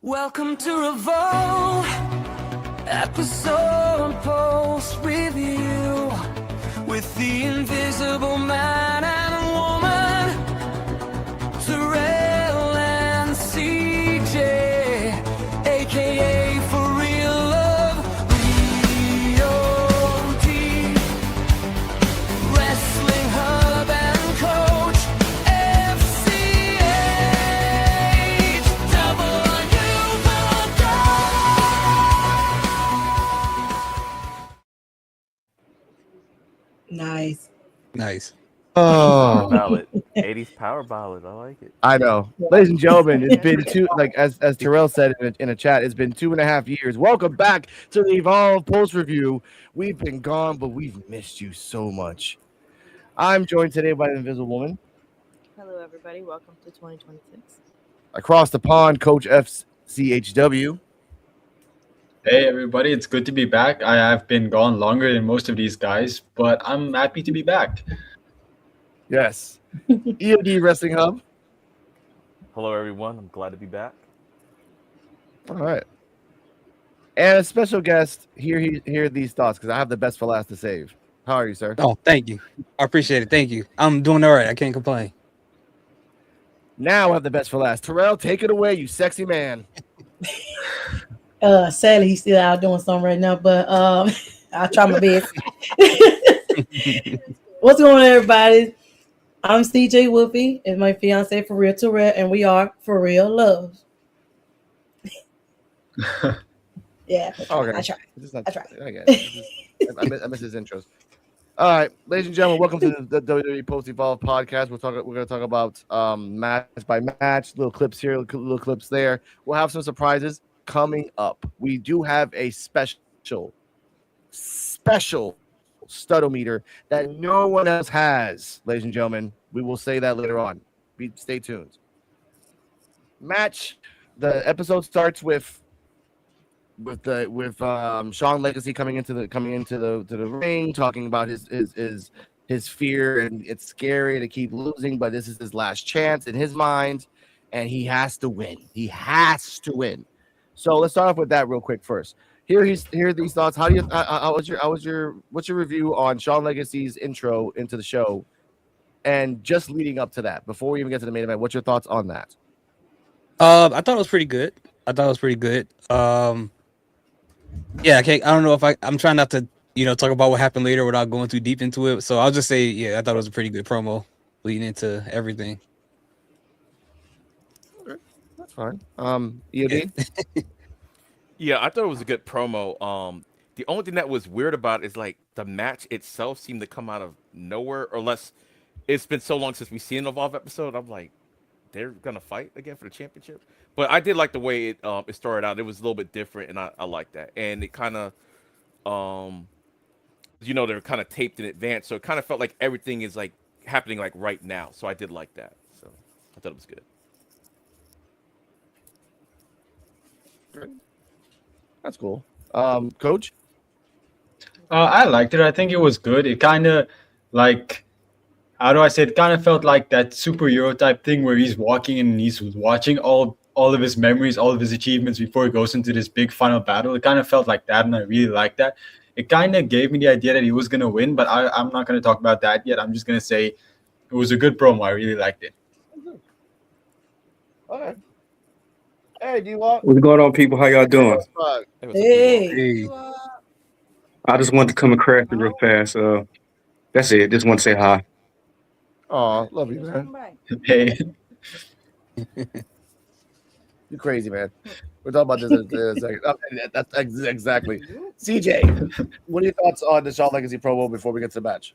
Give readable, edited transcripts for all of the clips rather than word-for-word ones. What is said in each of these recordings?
Welcome to Revolve, episode post review with the invisible man and woman, Terrell and CJ, aka For Real Love, P.U.W.F, Wrestling Hub and Coach, Nice. Oh, ballad, 80s power ballad. I like it. I know, ladies and gentlemen. It's been as Terrell said in a chat. It's been 2.5 years. Welcome back to the Evolve Post Review. We've been gone, but we've missed you so much. I'm joined today by the Invisible Woman. Hello, everybody. Welcome to 2026. Across the pond, Coach FCHW. Hey everybody, it's good to be back. I have been gone longer than most of these guys, but I'm happy to be back. Yes. EOD Wrestling Hub. Hello, everyone. I'm glad to be back. All right. And a special guest, hear these thoughts, because I have the best for last to save. How are you, sir? Oh, thank you. I appreciate it. Thank you. I'm doing all right. I can't complain. Now I have the best for last. Terrell, take it away, you sexy man. Sadly, he's still out doing something right now, but I'll try my best. What's going on, everybody? I'm CJ Whoopi and my fiance For Real Terrell, and we are For Real Love. Yeah. Okay. I try. I get it. I miss his intros. All right, ladies and gentlemen, welcome to the WWE Post Evolve podcast. We're going to talk about match by match, little clips here, little clips there. We'll have some surprises coming up. We do have a special studometer that no one else has, ladies and gentlemen. We will say that later on. Stay tuned. The episode starts with Shawn Legacy coming into the ring, talking about his fear, and it's scary to keep losing, but this is his last chance in his mind, and he has to win. He has to win. So let's start off with that real quick first. Here are these thoughts. What's your review on Shawn Legacy's intro into the show, and just leading up to that before we even get to the main event? What's your thoughts on that? I thought it was pretty good. Yeah, I don't know if I'm trying not to, talk about what happened later without going too deep into it. So I'll just say, yeah, I thought it was a pretty good promo leading into everything. Okay, that's fine. EOD? Yeah, I thought it was a good promo. The only thing that was weird about it is like the match itself seemed to come out of nowhere, or less. It's been so long since we've seen an Evolve episode. I'm like, they're gonna fight again for the championship. But I did like the way it started out. It was a little bit different, and I like that. And it kind of, they're kind of taped in advance, so it kind of felt like everything is like happening like right now. So I did like that. So I thought it was good. That's cool. Coach? I liked it. I think it was good. It kind of like, how do I say it? It kind of felt like that superhero type thing where he's walking and he's watching all of his memories, all of his achievements before he goes into this big final battle. It kind of felt like that, and I really liked that. It kind of gave me the idea that he was going to win, but I'm not going to talk about that yet. I'm just going to say it was a good promo. I really liked it. Okay. Hey, D-Walk. What's going on, people? How y'all doing? Hey. I just wanted to come and crash it real fast. That's it. Just want to say hi. Oh, love you, man. Hey. You crazy, man. We're talking about this in a second. That's exactly. CJ, what are your thoughts on the Shawn Legacy promo before we get to the match?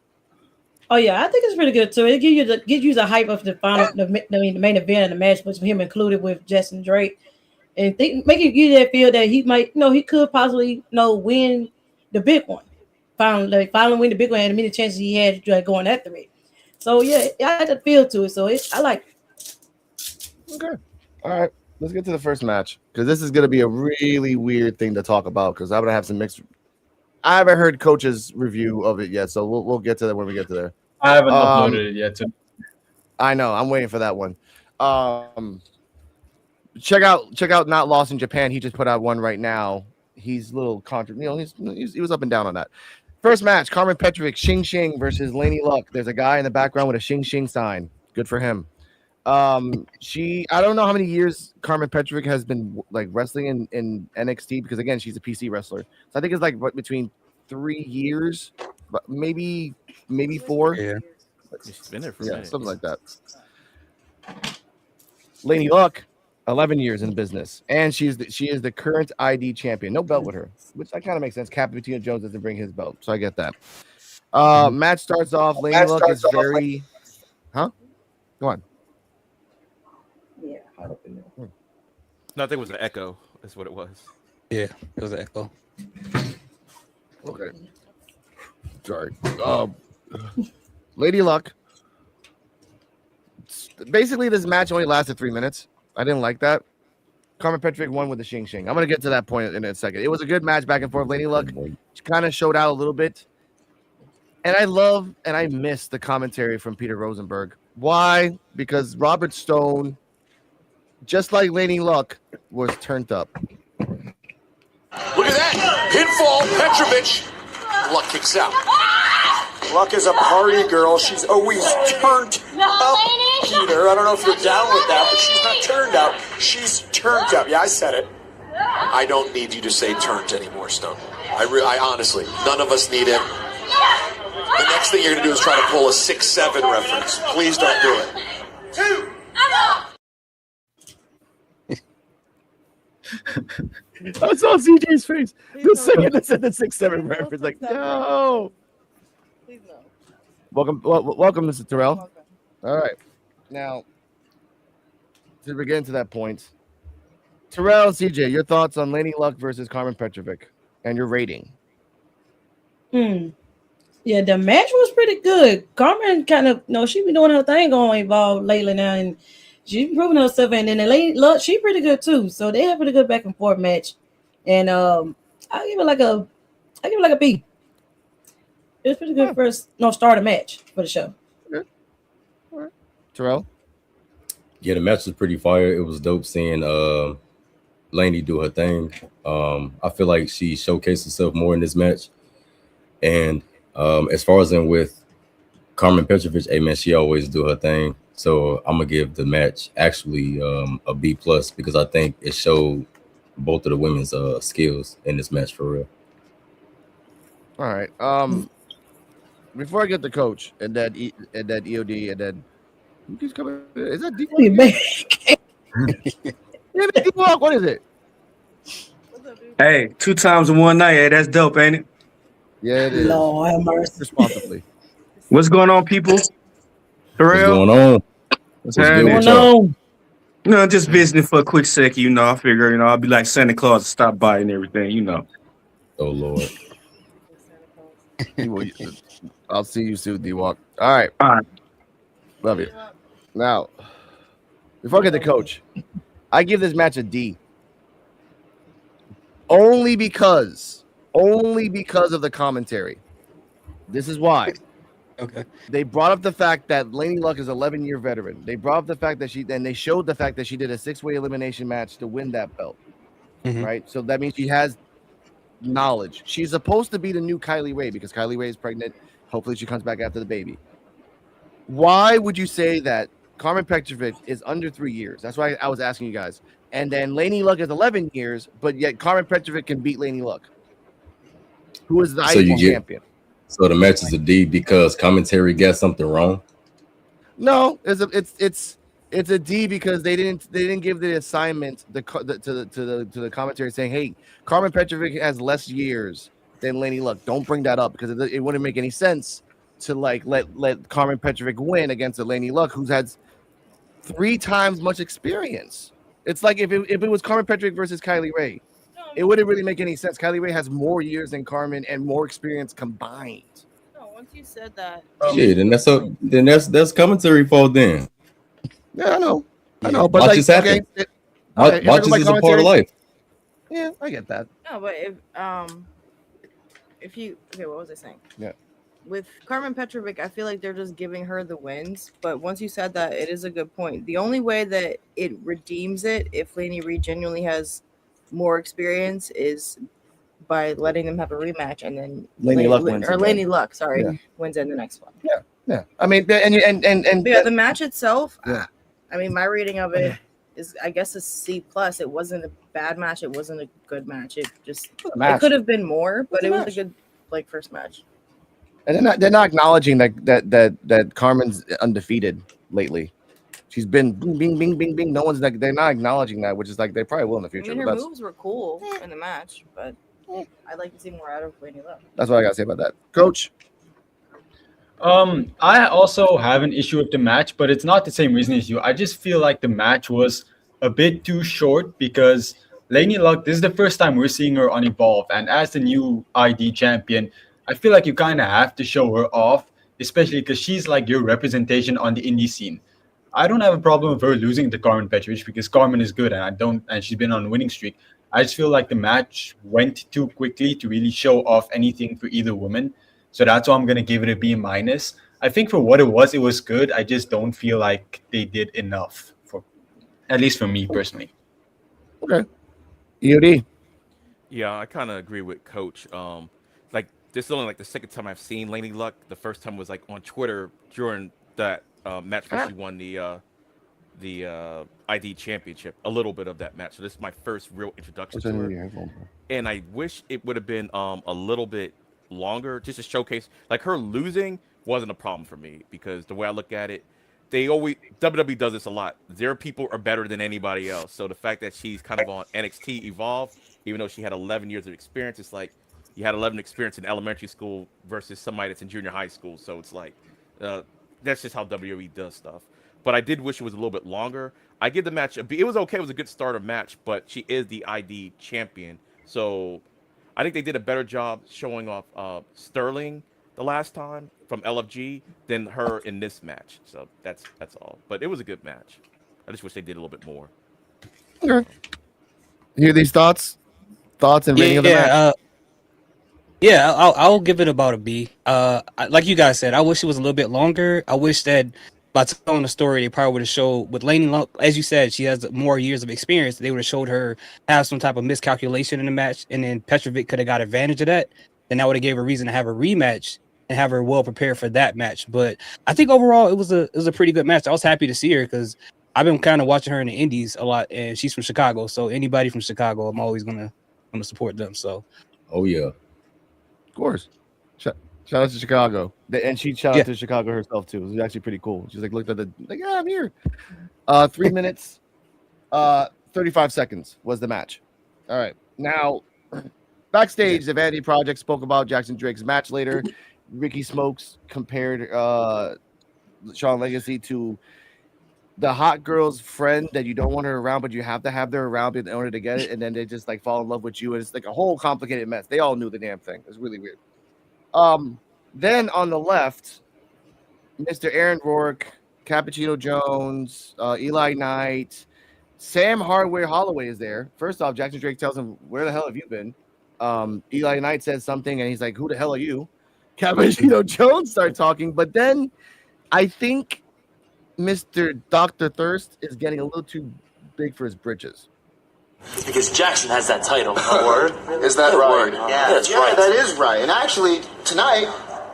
Oh yeah, I think it's pretty good too. It gives you the hype of the final, the main event of the match, with him included with Justin Drake, and making you that feel that he might, he could possibly, win the big one. Finally win the big one, and many chances he had going after it. So yeah, I had to feel to it. So I like it. Okay, all right. Let's get to the first match, because this is going to be a really weird thing to talk about, because I'm going to have some mixed. I haven't heard Coach's review of it yet, so we'll get to that when we get to there. I haven't uploaded it yet. I know. I'm waiting for that one. check out Not Lost in Japan. He just put out one right now. He's a little he was up and down on that. First match, Carmen Petrovic, Xing Xing versus Laney Luck. There's a guy in the background with a Xing Xing sign. Good for him. I don't know how many years Carmen Petrovic has been like wrestling in NXT because again, she's a PC wrestler. So I think it's like between 3 years, but maybe 4. Yeah. She's been there for a Yeah, minute. something like that. Laney Luck, 11 years in business, and she is the current ID champion. No belt with her, which that kind of makes sense. Capitino Jones doesn't bring his belt, so I get that. Match starts off. Laney Luck is very, Go on. Yeah. No, I think it was an echo. That's what it was. Yeah, it was an echo. Okay. Sorry. Lady Luck. Basically, this match only lasted 3 minutes. I didn't like that. Carmen Petrovic won with the Xing Xing. I'm going to get to that point in a second. It was a good match back and forth. Lady Luck kind of showed out a little bit. And I love and I miss the commentary from Peter Rosenberg. Why? Because Robert Stone, just like Lady Luck, was turned up. Look at that. Pinfall, Petrovic. Luck kicks out. Luck is a party girl. She's always turned up, Peter. I don't know if you're down with that, but she's not turned up. She's turned up. Yeah, I said it. I don't need you to say turned anymore, Stone. I honestly, none of us need it. The next thing you're going to do is try to pull a 6-7 reference. Please don't do it. 2. I saw CJ's face. The second that said the 6-7 reference, like, no. Please no. Welcome, Mr. Terrell. All right. Now, to begin to that point, Terrell, CJ, your thoughts on Laney Luck versus Carmen Petrovic and your rating? Yeah, the match was pretty good. Carmen kind of, she been doing her thing on Evolve lately now, and she's improving herself. And then the Lady Luck, she pretty good too. So they have pretty good back and forth match. And I give it like a B. It was pretty good start a match for the show. Okay. All right. Terrell? Yeah, the match was pretty fire. It was dope seeing Laney do her thing. I feel like she showcased herself more in this match. And as far as with Carmen Petrovic, hey man, she always do her thing. So I'm gonna give the match actually a B+ because I think it showed both of the women's skills in this match for real. All right. Before I get the coach and that EOD and then who keeps coming? Is that D-Walk? D-Walk, what is it? Hey, 2 times in one night. Hey, that's dope, ain't it? Yeah, it is. Lord have mercy. Responsibly. What's going on, people? Terrell? What's going on? What's good happening? with y'all? No, just visiting for a quick second. I figure, I'll be like Santa Claus to stop by and everything, Oh Lord. I'll see you soon, D-Walk. All right. Love you. Now, before I get the coach, I give this match a D. Only because of the commentary. This is why. Okay. They brought up the fact that Laney Luck is an 11-year veteran. They brought up the fact that they showed the fact that she did a 6-way elimination match to win that belt. Mhm. Right? So that means she has knowledge. She's supposed to be the new Kylie Ray because Kylie Ray is pregnant. Hopefully she comes back after the baby. Why would you say that Carmen Petrovic is under 3 years? That's why I was asking you guys. And then Laney Luck is 11 years, but yet Carmen Petrovic can beat Laney Luck, who is the ID champion. So the match is a D because commentary got something wrong. No, it's a D because they didn't give the assignment to the commentary saying, hey, Carmen Petrovic has less years than Laney Luck. Don't bring that up because it wouldn't make any sense to like let Carmen Petrovic win against a Laney Luck who's had 3 times much experience. It's like if it was Carmen Petrovic versus Kylie Ray, it wouldn't really make any sense. Kylie Ray has more years than Carmen and more experience combined. No, once you said that. Shit, and that's commentary fault then. Yeah, I know. But Watches happen. Watches is a part of life. Yeah, I get that. No, but if you what was I saying? Yeah. with Carmen Petrovic, I feel like they're just giving her the wins. But once you said that, it is a good point. The only way that it redeems it, if Lainey Reed genuinely has more experience, is by letting them have a rematch, and then Lainey Luck wins or again. Lainey Luck, sorry, Yeah. wins in the next one. Yeah. I mean, and But yeah, the match itself, Yeah. I mean, my reading of it is, I guess, a C plus. It wasn't a bad match. It wasn't a good match. It just it could have been more, but it was a good first match. And they're not acknowledging that Carmen's undefeated lately. She's been bing, bing, bing, bing, bing. No one's like, they're not acknowledging that, which is like they probably will in the I future. mean, her But moves were cool in the match, but I'd like to see more out of Lainey Luck. that's what I gotta say about that, Coach. I also have an issue with the match, but it's not the same reason as you. I just feel like the match was a bit too short because Lainey Luck, this is the first time we're seeing her on Evolve, and as the new ID champion, I feel like you kind of have to show her off, especially because she's like your representation on the indie scene. I don't have a problem with her losing to Carmen Petrovich because Carmen is good, and and she's been on a winning streak. I just feel like the match went too quickly to really show off anything for either woman. So that's why I'm gonna give it a B minus. I think for what it was good. I just don't feel like they did enough for, at least for me personally. Okay. EOD. Yeah, I kind of agree with Coach. Like this is only like the second time I've seen Lainey Luck. The first time was like on Twitter during that match where she won the ID championship. A little bit of that match. So this is my first real introduction to her. And I wish it would have been a little bit longer just to showcase. Like her losing wasn't a problem for me because the way I look at it, they always WWE does this a lot. Their people are better than anybody else. So the fact that she's kind of on NXT Evolve, even though she had 11 years of experience, it's like you had 11 experience in elementary school versus somebody that's in junior high school. So it's like that's just how WWE does stuff. But I did wish it was a little bit longer. I give the match a B. It was okay. It was a good starter match, but she is the ID champion. So I think they did a better job showing off Sterling the last time from LFG than her in this match. So that's all. But it was a good match. I just wish they did a little bit more. Okay. Hear these thoughts and rating of the match. I'll give it about a B. Like you guys said, I wish it was a little bit longer. I wish that by telling the story, they probably would have showed with Lainey Luck, as you said, she has more years of experience. They would have showed her have some type of miscalculation in the match, and then Petrovic could have got advantage of that. Then that would have gave her a reason to have a rematch and have her well prepared for that match. But I think overall it was a pretty good match. I was happy to see her because I've been kind of watching her in the Indies a lot, and she's from Chicago. So anybody from Chicago, I'm always gonna support them. So, oh yeah, of course. Shout out to Chicago, and she shout out to Chicago herself too. It was actually pretty cool. She's like looked at I'm here. 3 minutes, 35 seconds was the match. All right, now backstage, the Vanity Project spoke about Jackson Drake's match later. Ricky Smokes compared Sean Legacy to the hot girl's friend that you don't want her around, but you have to have her around in order to get it, and then they just like fall in love with you, and it's like a whole complicated mess. They all knew the damn thing. It's really weird. Then on the left, Mr. Aaron Rourke, Cappuccino Jones, Eli Knight, Sam Hardware Holloway is there. First off, Jackson Drake tells him, "Where the hell have you been?" Eli Knight says something, and he's like, "Who the hell are you?" Cappuccino Jones started talking, but then I think Mr. Dr. Thirst is getting a little too big for his britches. Because Jackson has that title. Word? Is that right? Yeah, that's right. That is right. And actually, tonight,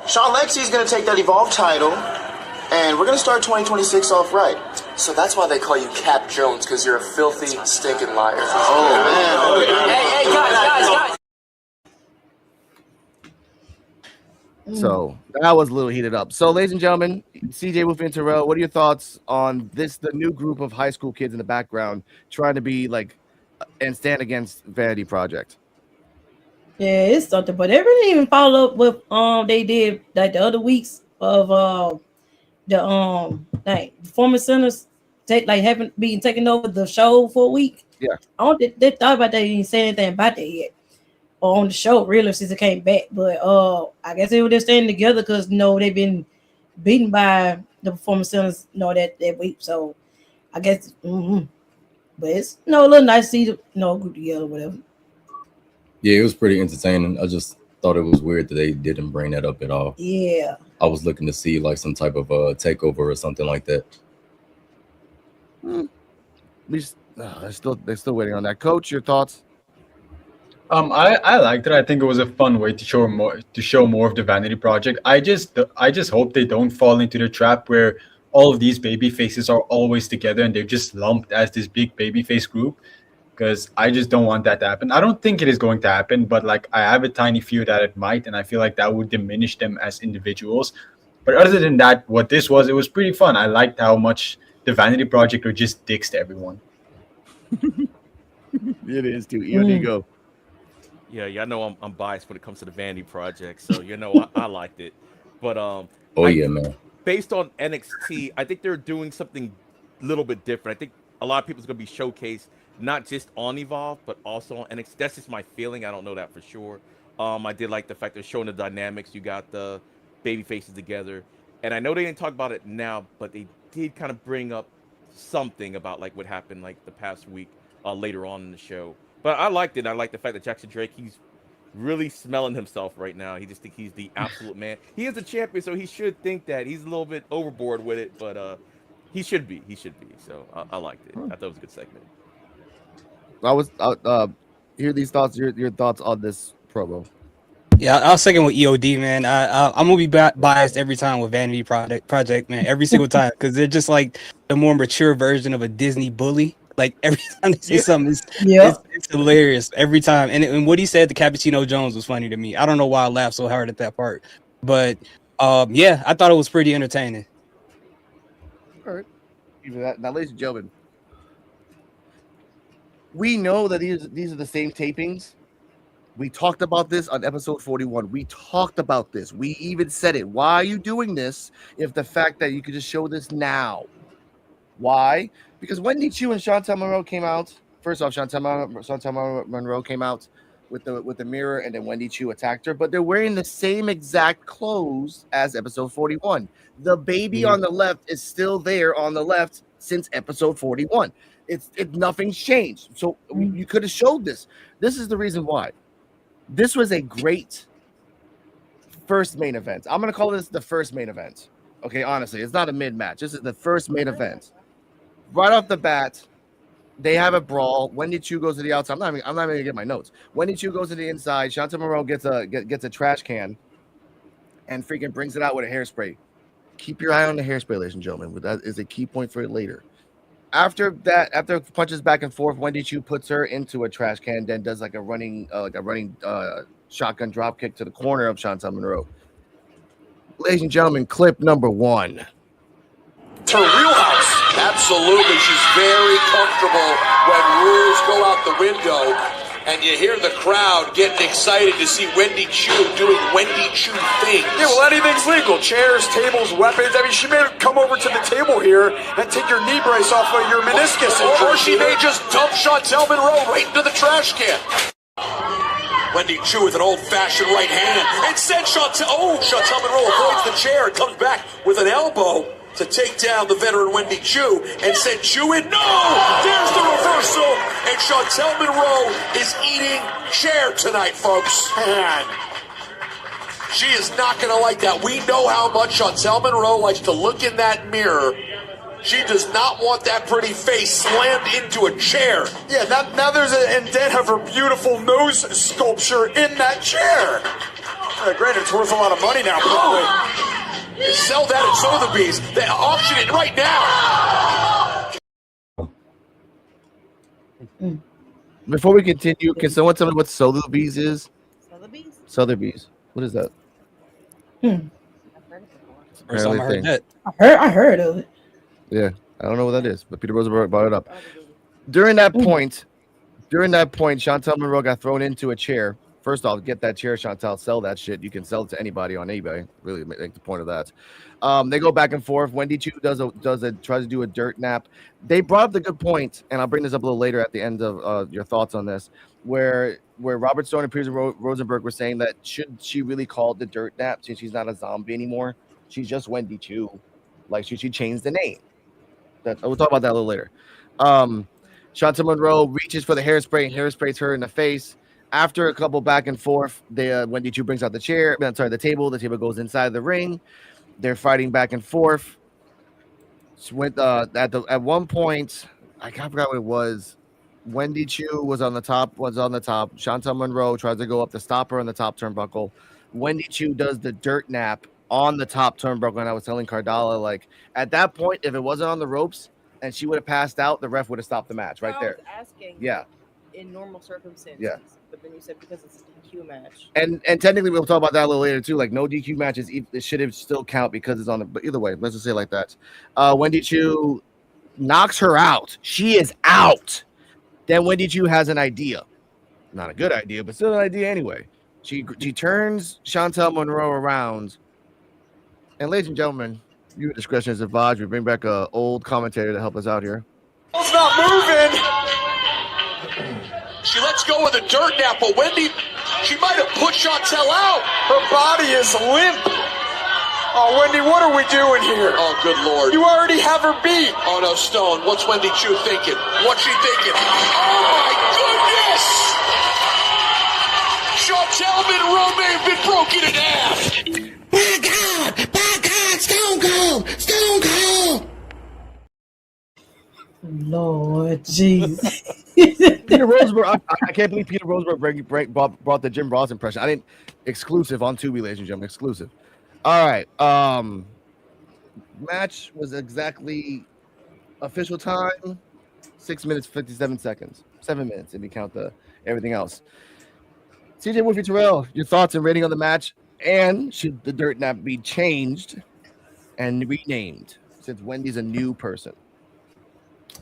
Sean Lexi is going to take that Evolve title, and we're going to start 2026 off right. So that's why they call you Cap Jones, because you're a filthy, stinking liar. Oh, man. Hey, guys. So that was a little heated up. So, ladies and gentlemen, CJ, Wolf, and Terrell, what are your thoughts on this? The new group of high school kids in the background trying to be like and stand against Vanity Project. Yeah, it's something, but they really even follow up with they did like the other weeks of the performance centers haven't been taking over the show for a week. Yeah, I don't think they thought about that. They didn't say anything about that yet. Or on the show, really, since it came back. But I guess they were just staying together because they've been beaten by the performance centers that week. So I guess but it's a little nice to see the group together or whatever. yeah, it was pretty entertaining. I just thought it was weird that they didn't bring that up at all. Yeah. I was looking to see like some type of takeover or something like that. They're still waiting on that. Coach, your thoughts? I liked it. I think it was a fun way to show more of the Vanity Project. I just hope they don't fall into the trap where all of these baby faces are always together and they're just lumped as this big baby face group. Because I just don't want that to happen. I don't think it is going to happen, but like I have a tiny fear that it might, and I feel like that would diminish them as individuals. But other than that, what this was, it was pretty fun. I liked how much the Vanity Project are just dicks to everyone. It is too. Here you go. Yeah, I know I'm biased when it comes to the Vanity Project, so I liked it. But yeah, man. Based on NXT, I think they're doing something a little bit different. I think a lot of people's gonna be showcased not just on Evolve, but also on NXT. That's just my feeling. I don't know that for sure. I did like the fact they're showing the dynamics. You got the baby faces together, and I know they didn't talk about it now, but they did kind of bring up something about like what happened like the past week later on in the show. But I liked it. I like the fact that Jackson Drake, he's really smelling himself right now. He just think he's the absolute man. He is a champion, so he should think that. He's a little bit overboard with it, but he should be. So I liked it. I thought it was a good segment. Hear these thoughts. Your thoughts on this promo. Yeah, I'll second with EOD, man. I'm gonna be biased every time with Vanity Project, man. Every single time, because they're just like the more mature version of a Disney bully. Like every time they say something, it's hilarious every time. And what he said to Cappuccino Jones was funny to me. I don't know why I laughed so hard at that part, but yeah, I thought it was pretty entertaining. All right, even that. Now, ladies and gentlemen, we know that these are the same tapings. We talked about this on episode 41. We talked about this. We even said it. Why are you doing this if the fact that you could just show this now? Why? Because Wendy Chu and Chantel Monroe came out. First off, Chantel Monroe came out with the mirror, and then Wendy Chu attacked her. But they're wearing the same exact clothes as episode 41. The baby on the left is still there on the left since episode 41. Nothing's changed. So you could have showed this. This is the reason why. This was a great first main event. I'm going to call this the first main event. Okay, honestly, it's not a mid-match. This is the first main event. Right off the bat, they have a brawl. Wendy Chu goes to the outside. I'm not even going to get my notes. Wendy Chu goes to the inside. Chantel Monroe gets a trash can and freaking brings it out with a hairspray. Keep your eye on the hairspray, ladies and gentlemen. That is a key point for it later. After punches back and forth, Wendy Chu puts her into a trash can, then does like a running shotgun drop kick to the corner of Chantel Monroe. Ladies and gentlemen, clip number 1. It's her wheelhouse. Absolutely. She's very comfortable when rules go out the window, and you hear the crowd getting excited to see Wendy Chu doing Wendy Chu things. Yeah, well, anything's legal. Chairs, tables, weapons. I mean, she may come over to the table here and take your knee brace off of your meniscus injury. Or she may just dump Chantel Monroe right into the trash can. Wendy Chu with an old-fashioned right hand. And sent Chantel Monroe avoids the chair and comes back with an elbow to take down the veteran Wendy Chu and send Chu in. No! There's the reversal. And Chantel Monroe is eating chair tonight, folks. Man. She is not going to like that. We know how much Chantel Monroe likes to look in that mirror. She does not want that pretty face slammed into a chair. Yeah, now there's an indent of her beautiful nose sculpture in that chair. Granted, it's worth a lot of money now, probably. Sell that at Sotheby's. They auction it right now. Before we continue, can someone tell me what Sotheby's is? Sotheby's. What is that? First time I heard that. I heard of it. Yeah, I don't know what that is, but Peter Rosenberg brought it up. During that point, Chantel Monroe got thrown into a chair. First off, get that chair, Chantel. Sell that shit. You can sell it to anybody on eBay. Really make the point of that. They go back and forth. Wendy Chu tries to do a dirt nap. They brought up the good point, and I'll bring this up a little later at the end of your thoughts on this, where Robert Stone and Peter Rosenberg were saying that should she really call it the dirt nap since she's not a zombie anymore? She's just Wendy Chu. Like she changed the name. We'll talk about that a little later. Chantel Monroe reaches for the hairspray and hairsprays her in the face. After a couple back and forth, Wendy Chu brings out the chair. I'm sorry, the table. The table goes inside the ring. They're fighting back and forth. With at one point, I forgot what it was. Wendy Chu was on the top. Chantel Monroe tries to go up to stop her on the top turnbuckle. Wendy Chu does the dirt nap on the top turnbuckle, and I was telling Cardala, like, at that point, if it wasn't on the ropes and she would have passed out, the ref would have stopped the match right there. I was asking. Yeah. In normal circumstances. Yeah. But then you said because it's a DQ match. And technically, we'll talk about that a little later too. Like, no DQ matches, it should have still count because it's on the. But either way, let's just say it like that. Wendy Chu knocks her out. She is out. Then Wendy Chu has an idea. Not a good idea, but still an idea anyway. She turns Chantel Monroe around. And ladies and gentlemen, your discretion is advised. We bring back an old commentator to help us out here. It's not moving. She lets go of the dirt nap, but Wendy, she might have put Chantel out. Her body is limp. Oh, Wendy, what are we doing here? Oh, good Lord. You already have her beat. Oh, no, Stone. What's Wendy Chu thinking? What's she thinking? Oh, my goodness. Chantel Monroe may have been broken in half. By God, Stone Cold, Stone Cold. Lord Jesus. Peter Rosenberg, I can't believe Peter Rosenberg brought the Jim Ross impression. I didn't exclusive on Tubi, ladies and gentlemen, exclusive. All right. Match was exactly official time 6 minutes 57 seconds. 7 minutes if you count everything else. CJ Wolfie Terrell, your thoughts and rating on the match, and should the dirt nap be changed and renamed since Wendy's a new person?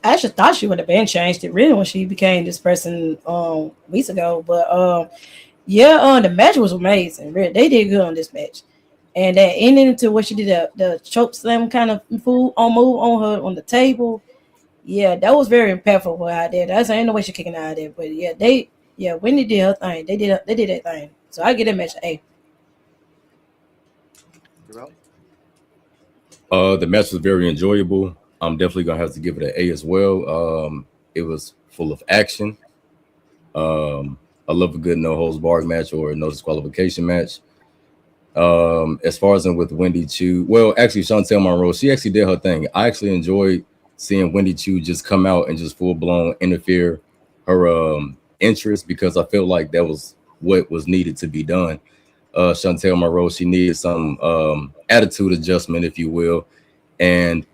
I actually thought she would have been changed it really when she became this person weeks ago. But the match was amazing. Really, they did good on this match. And that ending into what she did the choke slam kind of move on her on the table. Yeah, that was very impactful what I did. I ain't no way she kicking out of there. But Wendy did her thing. They did their thing. So I get that match an A. The match was very enjoyable. I'm definitely gonna have to give it an A as well. It was full of action. I love a good no holds barred match or no disqualification match. As far as with Wendy Chu, well, actually Chantel Monroe, she actually did her thing. I actually enjoyed seeing Wendy Chu just come out and just full blown interfere her interest because I felt like that was what was needed to be done. Chantel Monroe, she needed some attitude adjustment, if you will, and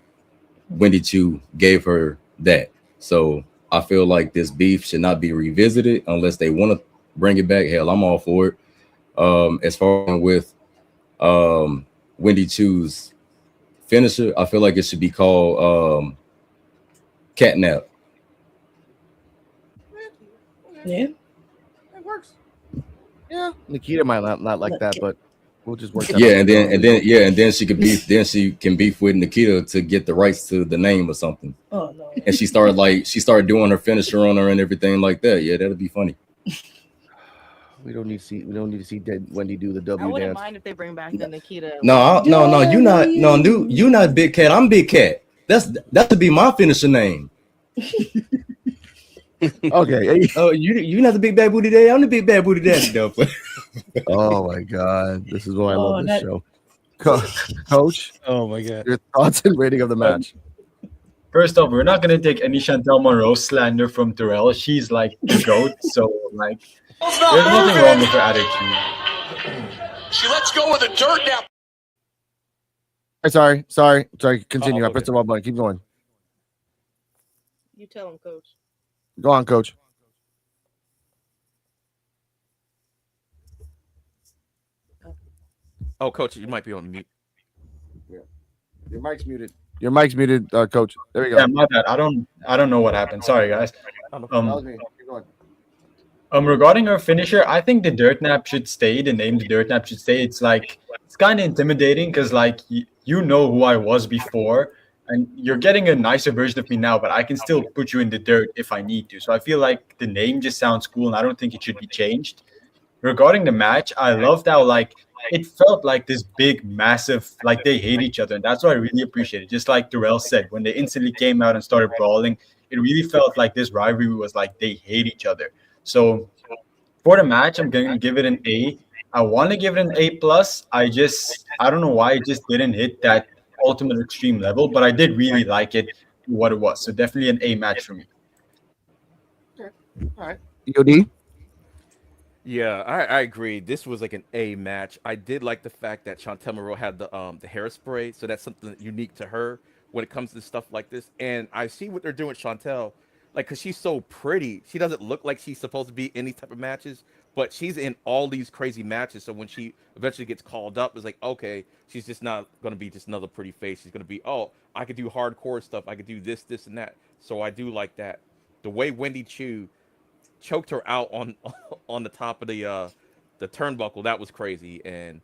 Wendy Chu gave her that. So I feel like this beef should not be revisited unless they want to bring it back. Hell, I'm all for it. As far as with Wendy Chu's finisher, I feel like it should be called catnap. Yeah. It works. Yeah. Nikita might not like that, but we'll just work that Yeah, out. and then she can beef with Nikita to get the rights to the name or something. Oh no. And she started doing her finisher on her and everything like that. Yeah, that'll be funny. We don't need to see dead Wendy do the I W wouldn't dance. mind if they bring back the Nikita. No, you're not Big Cat. I'm Big Cat. That should be my finisher name. Okay. Oh, you're not the big bad booty daddy. I'm the big bad booty daddy, though. Oh my God, this is why I love this that- show. Coach, Oh my god. your thoughts and rating of the match. First off, we're not gonna take any Chantel Monroe slander from Terrell. She's like the GOAT, so like It's there's not nothing moving. wrong with her attitude. She lets go of the dirt nap. Sorry. Continue. I pressed the wrong button. Keep going. You tell him, Coach. Go on, Coach. Oh, Coach, you might be on mute. Your mic's muted. Your mic's muted, Coach. There we go. Yeah, my bad. I don't know what happened. Sorry, guys. That was me. Keep going. Regarding her finisher, I think the dirt nap should stay. The name the dirt nap should stay. It's kind of intimidating because like you know who I was before, and you're getting a nicer version of me now, but I can still put you in the dirt if I need to. So I feel like the name just sounds cool, and I don't think it should be changed. Regarding the match, I loved how like it felt like this big, massive, like they hate each other, and that's what I really appreciated. Just like Terrell said, when they instantly came out and started brawling, it really felt like this rivalry was like they hate each other. So For the match, I'm going to give it an A. I want to give it an A plus. I don't know why it just didn't hit that ultimate extreme level, but I did really like it for what it was. So definitely an A match for me. All right. EOD. Yeah, I agree. This was like an A match. I did like the fact that Chantel Monroe had the hairspray, so that's something unique to her when it comes to stuff like this. And I see what they're doing with Chantel, like because she's so pretty, she doesn't look like she's supposed to be in any type of matches, but she's in all these crazy matches. So when she eventually gets called up, it's like okay, she's just not gonna be just another pretty face. She's gonna be I could do hardcore stuff. I could do this, this, and that. So I do like that. The way Wendy Chu choked her out on on the top of the turnbuckle. That was crazy. And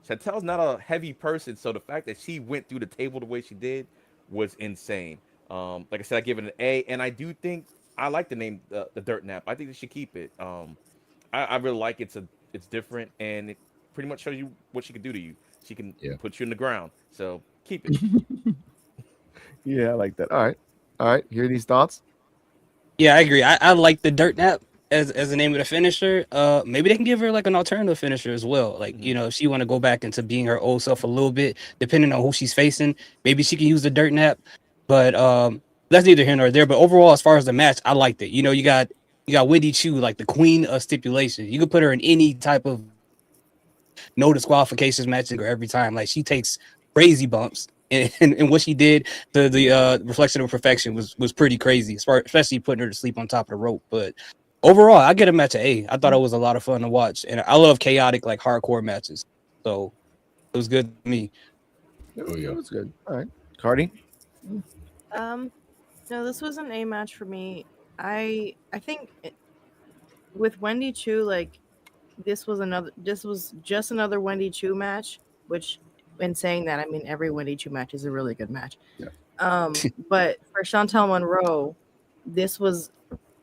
Chantel's not a heavy person, so the fact that she went through the table the way she did was insane. Like I said, I give it an A, and I do think I like the name the Dirt Nap. I think they should keep it. I really like it's different, and it pretty much shows you what she can do to you. She can put you in the ground. So keep it. Yeah, I like that. All right. Hear these thoughts? Yeah, I agree. I like the dirt nap as the name of the finisher. Maybe they can give her like an alternative finisher as well. Like, if she want to go back into being her old self a little bit, depending on who she's facing, maybe she can use the dirt nap. But that's neither here nor there. But overall, as far as the match, I liked it. You got Wendy Chu, like the queen of stipulation. You could put her in any type of no disqualifications matches or every time. Like she takes crazy bumps. And what she did, the reflection of perfection was pretty crazy, especially putting her to sleep on top of the rope. But overall, I get a match at A. I thought it was a lot of fun to watch, and I love chaotic, like hardcore matches. So it was good to me. It was good. All right, Cardi. No, this was an A match for me. I think with Wendy Chu, like this was just another Wendy Chu match, which in saying that, I mean every Wendy Chu match is a really good match. Yeah. But for Chantel Monroe, this was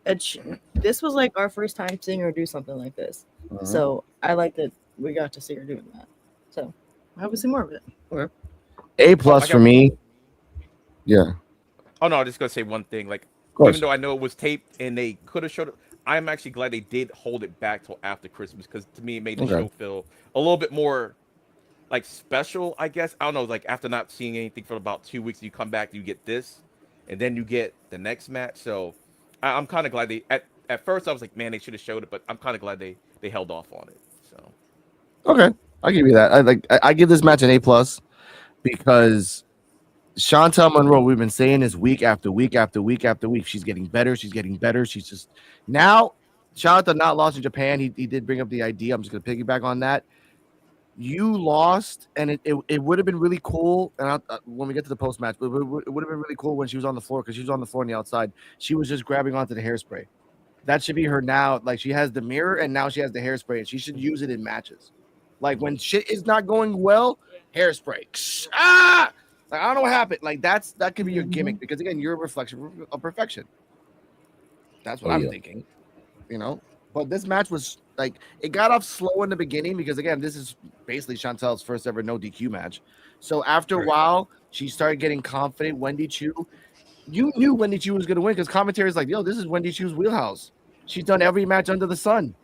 like our first time seeing her do something like this. So I like that we got to see her doing that. So I hope we see more of it. Okay. A plus for me. Yeah. Oh no, I'm just gonna say one thing. Like, even though I know it was taped and they could have showed it, I'm actually glad they did hold it back till after Christmas because to me it made the show feel a little bit more like special. I guess I don't know. Like after not seeing anything for about 2 weeks, you come back, you get this, and then you get the next match. So I'm kind of glad they. At first, I was like, man, they should have showed it, but I'm kind of glad they held off on it. So okay, I'll give you that. I give this match an A plus because Chantel Monroe, we've been saying this week after week after week after week. She's getting better. She's getting better. She's just now. Shout out to Not Lost in Japan. He did bring up the idea. I'm just going to piggyback on that. You lost, and it would have been really cool. And when we get to the post match, it would have been really cool when she was on the floor because she was on the floor on the outside. She was just grabbing onto the hairspray. That should be her now. Like she has the mirror, and now she has the hairspray, and she should use it in matches. Like when shit is not going well, hairspray. Ah! Like, I don't know what happened. Like that could be your gimmick because again, you're a reflection of perfection. That's what I'm thinking. But this match was like it got off slow in the beginning because again, this is basically Chantel's first ever no DQ match. So after a while, she started getting confident. Wendy Chu, you knew Wendy Chu was gonna win because commentary is like, yo, this is Wendy Chu's wheelhouse. She's done every match under the sun.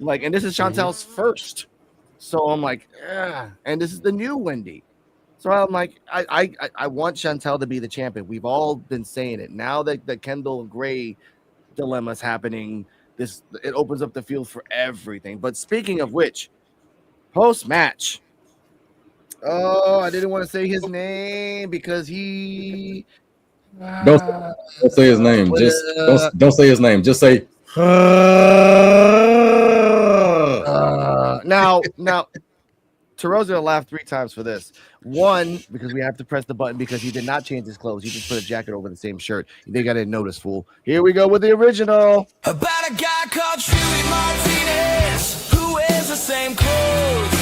Like, and this is Chantel's first. So I'm like, and this is the new Wendy. So I'm like, I want Chantel to be the champion. We've all been saying it. Now that the Kendall Gray dilemma is happening, it opens up the field for everything. But speaking of which, post match. Oh, I didn't want to say his name because he Don't say his name. Just don't say his name. Just say. Now. Terrell's gonna laugh 3 times for this. 1, because we have to press the button because he did not change his clothes. He just put a jacket over the same shirt. You think I didn't notice, fool? Here we go with the original. About a guy called Chewy Martinez who wears the same clothes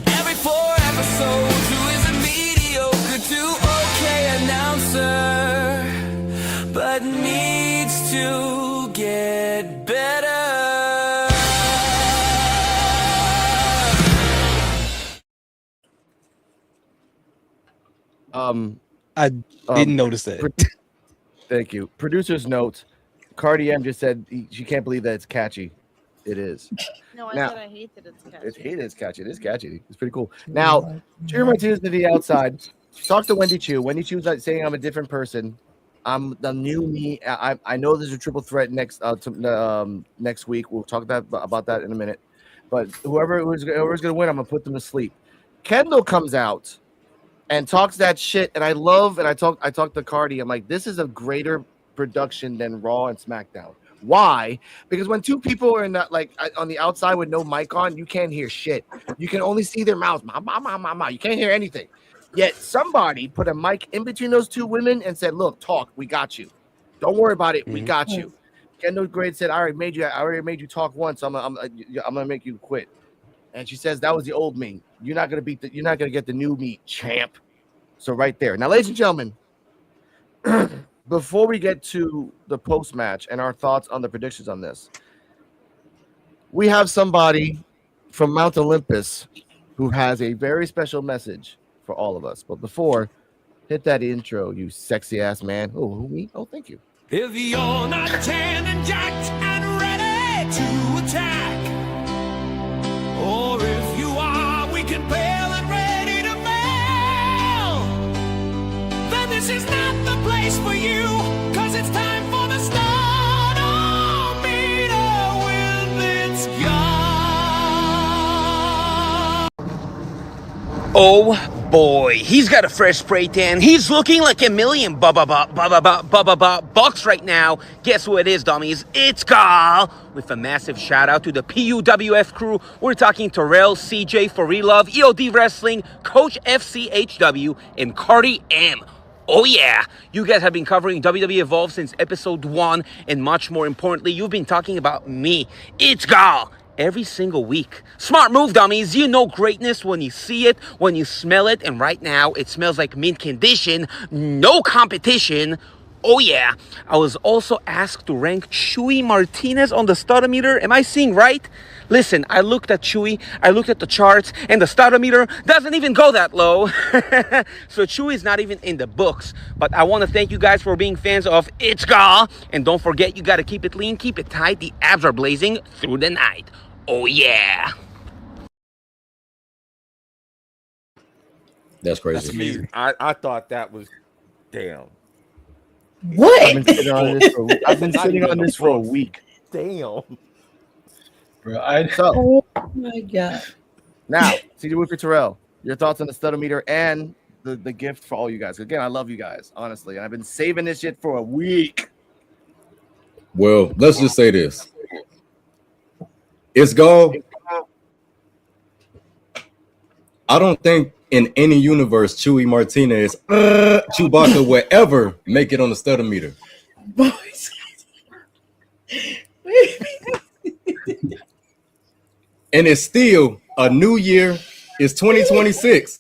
every 4 episodes. Who is a mediocre to okay announcer, but needs to get better. I didn't notice that. Thank you. Producer's note. Cardi M just said she can't believe that it's catchy. It is. No, I Now- said I hate that it's catchy. It's catchy. It is catchy. It's pretty cool. Now, Cheer Martinez to the outside. She talks to Wendy Chu. Wendy Chu's like saying I'm a different person. I'm the new me. I know there's a triple threat next next week. We'll talk about that in a minute. But whoever's gonna win, I'm gonna put them to sleep. Kendall comes out and talks that shit, and I talk to Cardi. I'm like, this is a greater production than Raw and SmackDown. Why? Because when two people are in that, like on the outside with no mic on, you can't hear shit. You can only see their mouths. You can't hear anything. Yet somebody put a mic in between those two women and said, "Look, talk. We got you. Don't worry about it. We got you." Kendall Grade said, "I already made you talk once. So I'm gonna make you quit." And she says, "That was the old me. You're not gonna get the new me, champ." So right there. Now, ladies and gentlemen, before we get to the post match and our thoughts on the predictions on this, we have somebody from Mount Olympus who has a very special message for all of us. But before, hit that intro, you sexy ass man. Oh, who, me? Oh, thank you. If you're not tan and jacked and ready to attack, or if you are weak and pale and ready to fail, then this is not the place for you, cause it's time for the start of meter with its God. Oh boy, he's got a fresh spray tan. He's looking like $1,000,000 bucks right now. Guess who it is, dummies? It's Gal. With a massive shout out to the P.U.W.F crew. We're talking Terrell, CJ, For Real Love, EOD Wrestling, Coach FCHW, and Cardi M. Oh yeah, you guys have been covering WWE Evolve since episode 1, and much more importantly, you've been talking about me. It's Gal. Every single week. Smart move, dummies. You know greatness when you see it, when you smell it, and right now it smells like mint condition. No competition. Oh yeah, I was also asked to rank Chewy Martinez on the Studometer. Am I seeing right? Listen, I looked at Chewy, I looked at the charts, and the Studometer doesn't even go that low. So Chewy is not even in the books. But I want to thank you guys for being fans of It's Ga. And don't forget, you got to keep it lean, keep it tight. The abs are blazing through the night. Oh yeah. That's crazy. That's amazing. I thought that was damn. What? I've been sitting on this for a week. Damn. Bro, So Oh my god. now, CJ Wicker Terrell, your thoughts on the Studometer and the gift for all you guys. Again, I love you guys, honestly, and I've been saving this shit for a week. Well, let's just say this. It's gone. I don't think in any universe Chewy Martinez, Chewbacca will ever make it on the Studometer. Boys. And it's still a new year. It's 2026.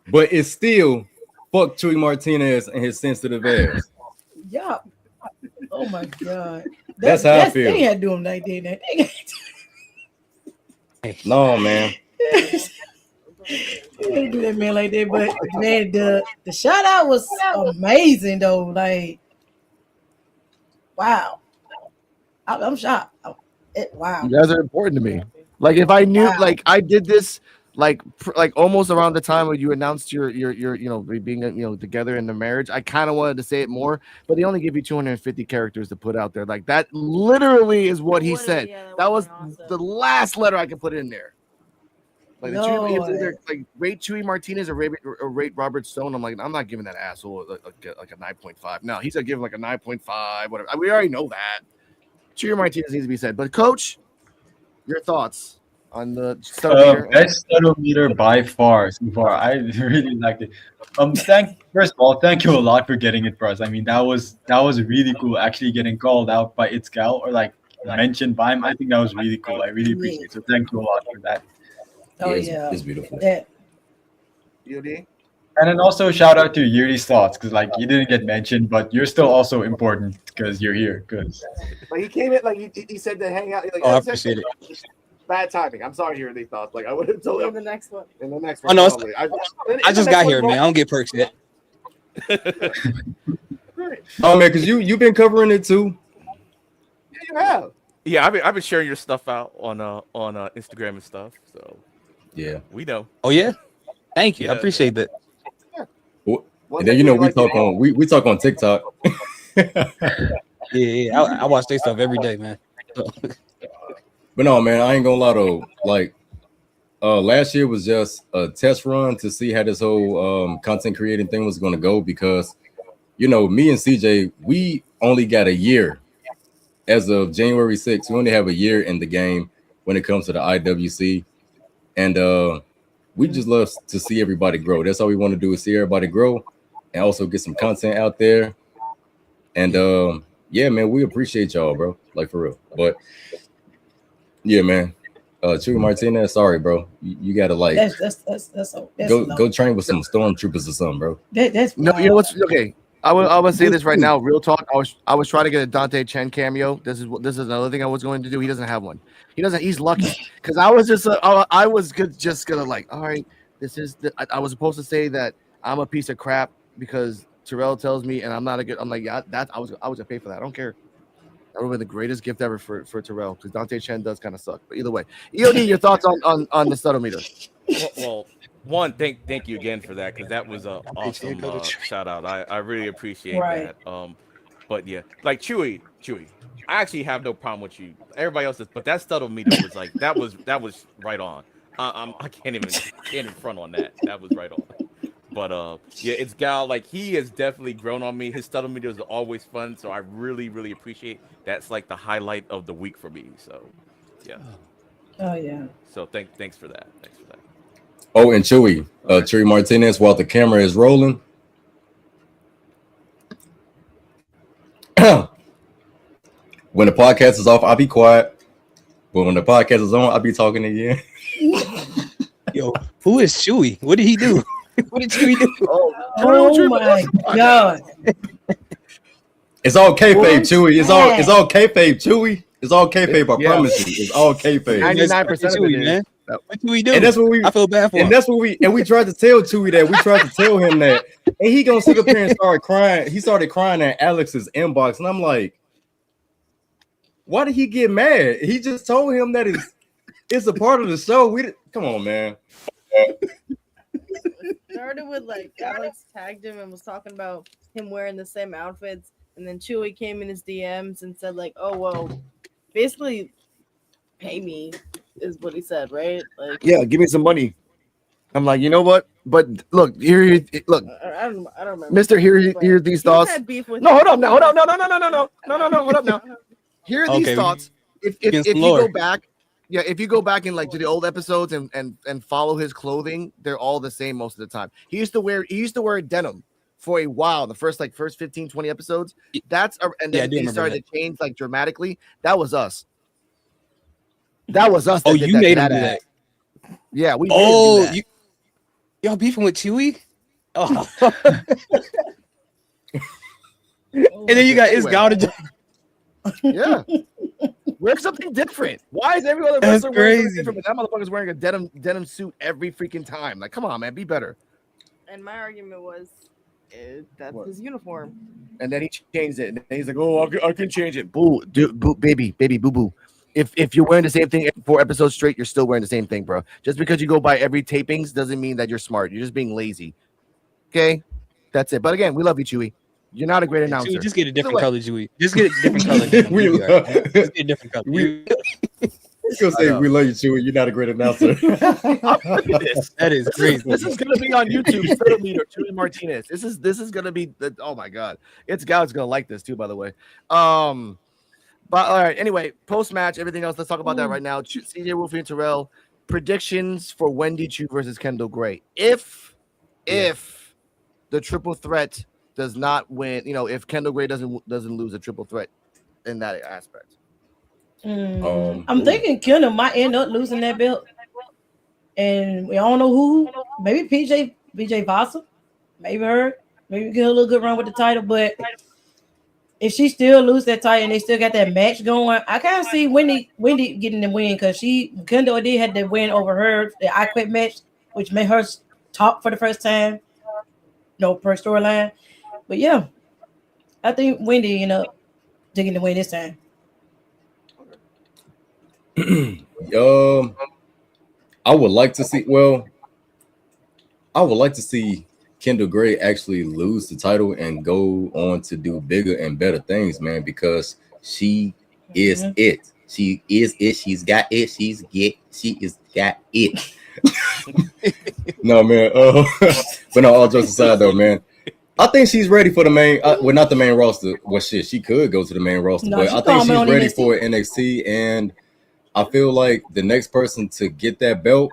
But it's still fuck Chewy Martinez and his sensitive ass. Yeah. Oh my god. That's how I feel. They had to do him like that. No, man. They didn't do that man like that, but man, the shout out was amazing though. Like, wow, I'm shocked. Wow, You guys are important to me. Like if I knew, like I did this, like almost around the time when you announced your being together in the marriage, I kind of wanted to say it more, but they only give you 250 characters to put out there. Like that literally is what he said. That was the last letter I could put in there. Like the Chewy, either like rate Chewy Martinez or rate Robert Stone. I'm like, I'm not giving that asshole like a 9.5. No, he's gonna give him like a 9.5, whatever. We already know that. Chewy Martinez needs to be said. But Coach, your thoughts on the Studometer? Best Studometer by far so far. I really liked it. First of all, thank you a lot for getting it for us. I mean, that was really cool. Actually, getting called out by It's Gal or like mentioned by him. I think that was really cool. I really appreciate it. So thank you a lot for that. Oh yeah, it's beautiful. That. EOD? And then also shout out to Yuri's thoughts because like you didn't get mentioned, but you're still also important because you're here. Because But he came in like he said to hang out. Like, Oh, I appreciate it. Bad timing. I'm sorry, Yuri. Thoughts like I would have told In him the next one. in the next Oh, one. no, probably. I just got here, man. I don't get perks yet. Oh man, because you've been covering it too. Yeah, you have. Yeah, I've been sharing your stuff out on Instagram and stuff. So Yeah. we know. Oh yeah, thank you. I Yeah. appreciate that. Well, One and then thing we we like to talk do. on we talk on TikTok. Yeah. I watch their stuff every day, man. So, But no, man, I ain't gonna lie though. Like last year was just a test run to see how this whole content creating thing was gonna go because me and CJ, we only got a year as of January 6th. We only have a year in the game when it comes to the IWC. And we just love to see everybody grow. That's all we want to do is see everybody grow and also get some content out there. And yeah, man, we appreciate y'all, bro. Like for real. But yeah, man. Chuy Martinez, sorry, bro. You gotta like That's go train with some stormtroopers or something, bro. That's No, you know wild. what's okay. I would say this right now, real talk. I was trying to get a Dante Chen cameo. This is another thing I was going to do. He doesn't have one. He doesn't. He's lucky because I was just just gonna like. All right, this is. I was supposed to say that I'm a piece of crap because Terrell tells me, and I'm not a good. I'm like, yeah, that I was gonna pay for that. I don't care. That would have been the greatest gift ever for Terrell because Dante Chen does kind of suck. But either way, EOD, your thoughts on the subtle meter? Well, one, thank you again for that because that was a Appreciate awesome it. shout out. I really appreciate Right. that. But yeah, like Chewy, I actually have no problem with you. Everybody else does, but that Stuttle meter was like that was right on. I can't even front on that. That was right on. But yeah, it's Gal. Like he has definitely grown on me. His Stuttle meters are always fun, so I really appreciate. That's like the highlight of the week for me. So yeah. Oh yeah. So thanks for that. Thanks for that. Oh, and Chewy, Chuy Martinez, while the camera is rolling. When the podcast is off, I'll be quiet. But when the podcast is on, I'll be talking again. yo, who is Chewy? What did he do? What did Chewy do? Oh my god. It's all kayfabe, Chewy. It's all kayfabe, Chewy. It's all kayfabe. I promise you. It's all kayfabe. 99% of it is. man. What do we do? And that's what we. I feel bad for him. And that's what we tried to tell Chewy that. We tried to tell him that, and he gonna sit up here and start crying. He started crying at Alex's inbox, and I'm like, why did he get mad? He just told him that it's a part of the show. Come on, man. Started with like Alex tagged him and was talking about him wearing the same outfits, and then Chewy came in his DMs and said like, "Oh well, basically, pay me," is what he said, right? Like, Yeah, give me some money. I'm like, you know what? But look, look, I don't remember. Mister, here these He's thoughts. had beef with No, him. hold up now, hold up, no, hold up now. Here are these Okay, thoughts. If against you the Lord. go back, yeah, if you go back and like to the old episodes and follow his clothing, they're all the same most of the time. He used to wear denim for a while, the first 15, 20 episodes. And then he started to change like dramatically. That was us. That was us. Oh, you made him do that. Yeah, we. Oh, made him do that. Y'all beefing with Chewy? Oh. And then you got Isgal to. Yeah. Wear something different. Why is every other That's wrestler wearing something crazy. different? But that motherfucker's wearing a denim suit every freaking time. Like, come on, man, be better. And my argument was, that's What? his uniform. And then he changed it. And then he's like, "Oh, I can change it." Boo, dude, boo, baby, boo, boo. If you're wearing the same thing 4 episodes straight, you're still wearing the same thing, bro. Just because you go by every tapings doesn't mean that you're smart. You're just being lazy. Okay, that's it. But again, we love you, Chewy. You're not a great announcer. Chewy, just get a different Either way. color, Chewy. Just get a different color. Just get a different color. He's gonna say we love you, Chewy. You're not a great announcer. That is crazy. This is gonna be on YouTube. Stuttle meter, Chewy Martinez. This is gonna be oh my god. God's gonna like this too, by the way. But all right. Anyway, post match, everything else. Let's talk about that right now. CJ Wolfie and Terrell predictions for Wendy Chu versus Kendall Gray. If the triple threat does not win, if Kendall Gray doesn't lose a triple threat in that aspect. I'm thinking Kendall might end up losing that belt, and we don't know who. Maybe BJ Vasa, maybe her. Maybe get a little good run with the title, but if she still lose that title and they still got that match going, I kind of see Wendy getting the win because Kendall did had the win over her the I Quit match, which made her talk for the first time. Per storyline, but yeah, I think Wendy taking the win this time. I would like to see. Well, I would like to see Kendall Gray actually lose the title and go on to do bigger and better things, man. Because she is it. She is it. She's got it. She is got it. No, man. But no, all jokes aside, though, man. I think she's ready for the main. Well, not the main roster. Well, shit, she could go to the main roster, No, but she I think called me she's on ready NXT. for NXT. And I feel like the next person to get that belt,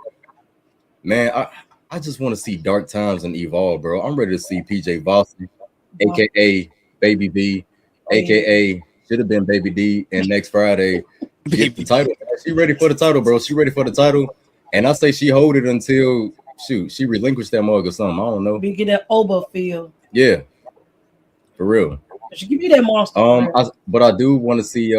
man. I just want to see Dark Times and Evolve, bro. I'm ready to see PJ Vossy, aka Baby V, aka should have been Baby D, and next Friday get the title. She ready for the title, bro. She ready for the title, and I say she hold it until she relinquished that mug or something. I don't know. We get that Oba feel. Yeah, for real. She give you that monster. But I do want to see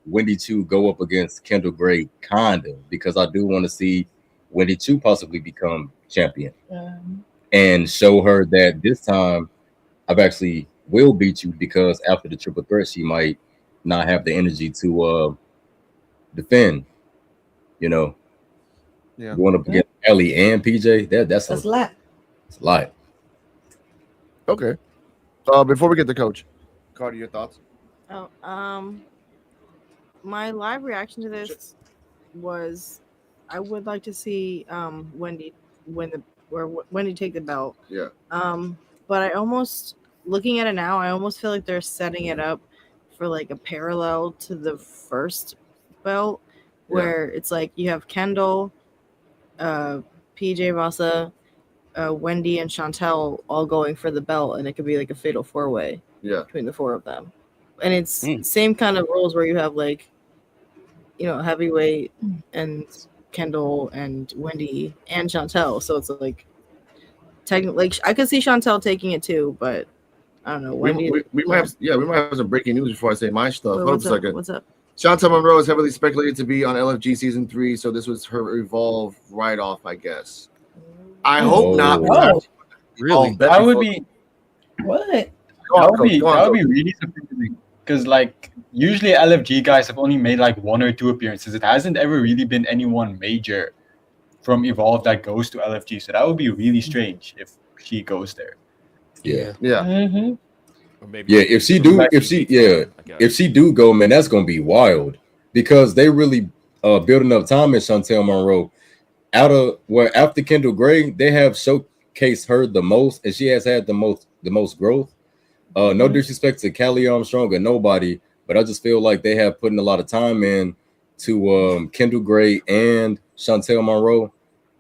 Wendy Chu go up against Kendall Gray, kinda, because I do want to see Wendy Chu possibly become champion and show her that this time I've actually will beat you, because after the triple threat she might not have the energy to defend. You know, going up against Ellie and PJ, that's a lot. It's a lot. Okay. Before we get to Coach, Cardi, your thoughts? Oh, my live reaction to this was I would like to see Wendy Wendy take the belt. Yeah. But I almost, looking at it now, I almost feel like they're setting it up for like a parallel to the first belt, where it's like you have Kendall, PJ Vasa, Wendy, and Chantel all going for the belt, and it could be like a fatal 4-way between the four of them. And it's same kind of roles where you have like, heavyweight and Kendall and Wendy and Chantel. So it's like technically, like, I could see Chantel taking it too, but I don't know. Wendy, we might have some breaking news before I say my stuff. Wait, Hold up a second. What's up? Chantel Monroe is heavily speculated to be on LFG season 3, so this was her Evolve write-off, I guess. I hope not. Really? That would be what? That would be really surprising, because like usually LFG guys have only made like 1 or 2 appearances. It hasn't ever really been anyone major from Evolve that goes to LFG, so that would be really strange if she goes there. Yeah. Mm-hmm. If she do go, man, that's gonna be wild, because they really building up time in Chantel Monroe. After Kendall Gray, they have showcased her the most, and she has had the most growth. No disrespect to Callie Armstrong or nobody, but I just feel like they have put in a lot of time in to Kendall Gray and Chantel Monroe,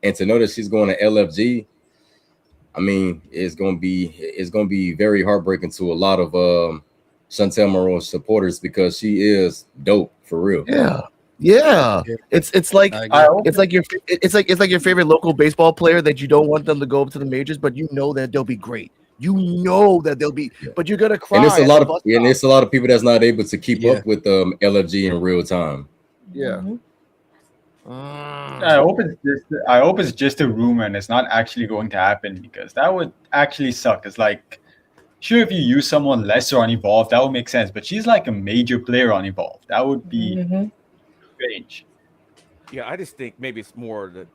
and to know that she's going to LFG, I mean, it's gonna be very heartbreaking to a lot of Chantel Monroe supporters, because she is dope for real. Yeah. It's like your favorite local baseball player that you don't want them to go up to the majors, but you know that they'll be great. You know that they'll be, but you're gonna cry. And it's a lot of people that's not able to keep up with LFG in real time. Yeah. I hope it's just a rumor and it's not actually going to happen, because that would actually suck. It's like, sure, if you use someone lesser on Evolve, that would make sense, but she's like a major player on Evolve. That would be strange. Yeah, I just think maybe it's more the,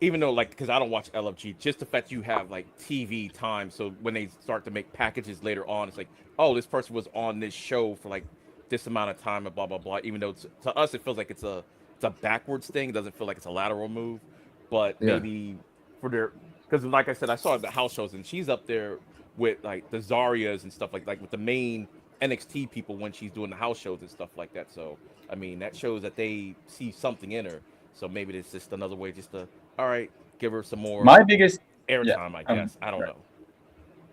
even though, like, because I don't watch LFG, just the fact you have like TV time, so when they start to make packages later on, it's like, oh, this person was on this show for like this amount of time and blah blah blah. Even though to us it feels like it's a backwards thing. It doesn't feel like it's a lateral move, but maybe for their, because like I said, I saw the house shows and she's up there with like the Zarias and stuff like with the main NXT people when she's doing the house shows and stuff like that. So I mean, that shows that they see something in her. So maybe it's just another way just to, all right, give her some more airtime, I guess. I don't know.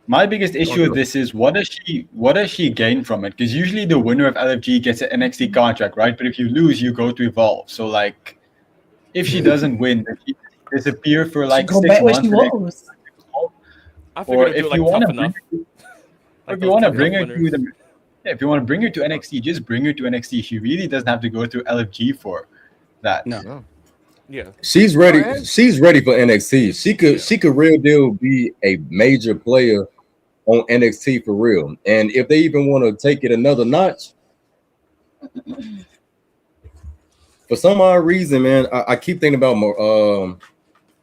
My biggest issue with this is what does she gain from it? Because usually the winner of LFG gets an NXT contract, right? But if you lose, you go to Evolve. So like, if she doesn't win, if she disappear for like 6 months, or if you want to bring her to the, if you want to bring her to NXT, just bring her to NXT. She really doesn't have to go through LFG for that. No. Yeah, she's ready. She's ready for NXT. She could real deal be a major player on NXT for real. And if they even want to take it another notch, for some odd reason, man, I keep thinking about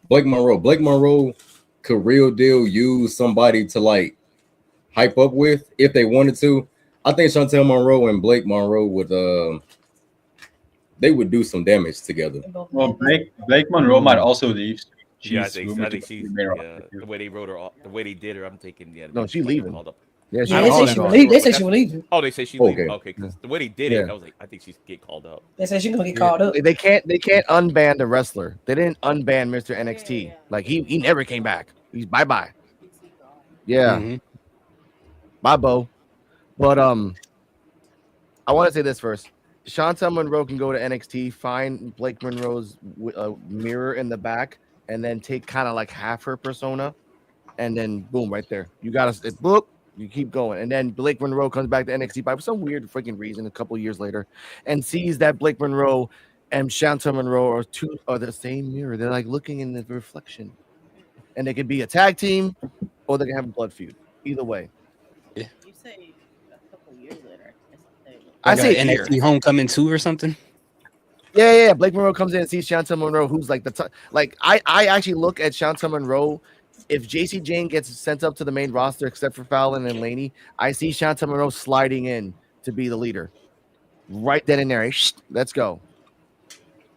Blake Monroe. Blake Monroe could real deal use somebody to like hype up with if they wanted to. I think Chantel Monroe and Blake Monroe would they would do some damage together. Well, Blake Monroe might also leave. Yeah, She's rumored to be she's the main yeah. roster too. The way they wrote her, the way they did her, I'm thinking No, she's leaving. Called up. Yeah, Yeah, they say she gone. was leaving. They say she was leaving. Oh, they say she's leaving. Okay, because the way they did it, I was like, I think she's get called up. They say she's gonna get called up. They can't unban the wrestler. They didn't unban Mr. NXT. Like he never came back. He's bye. Yeah. Bye, Bo. But I want to say this first. Chantel Monroe can go to NXT, find Blake Monroe's mirror in the back, and then take kind of like half her persona, and then boom, right there. You got to boop. You keep going, and then Blake Monroe comes back to NXT by some weird freaking reason a couple years later, and sees that Blake Monroe and Chantel Monroe are the same mirror. They're like looking in the reflection, and they could be a tag team, or they can have a blood feud. Either way. You say a couple years later. I say NXT Homecoming 2 or something. Yeah. Blake Monroe comes in and sees Chantel Monroe, who's like I actually look at Chantel Monroe. If JC Jane gets sent up to the main roster, except for Fallon and Laney, I see Chantel Monroe sliding in to be the leader. Right then and there. Let's go.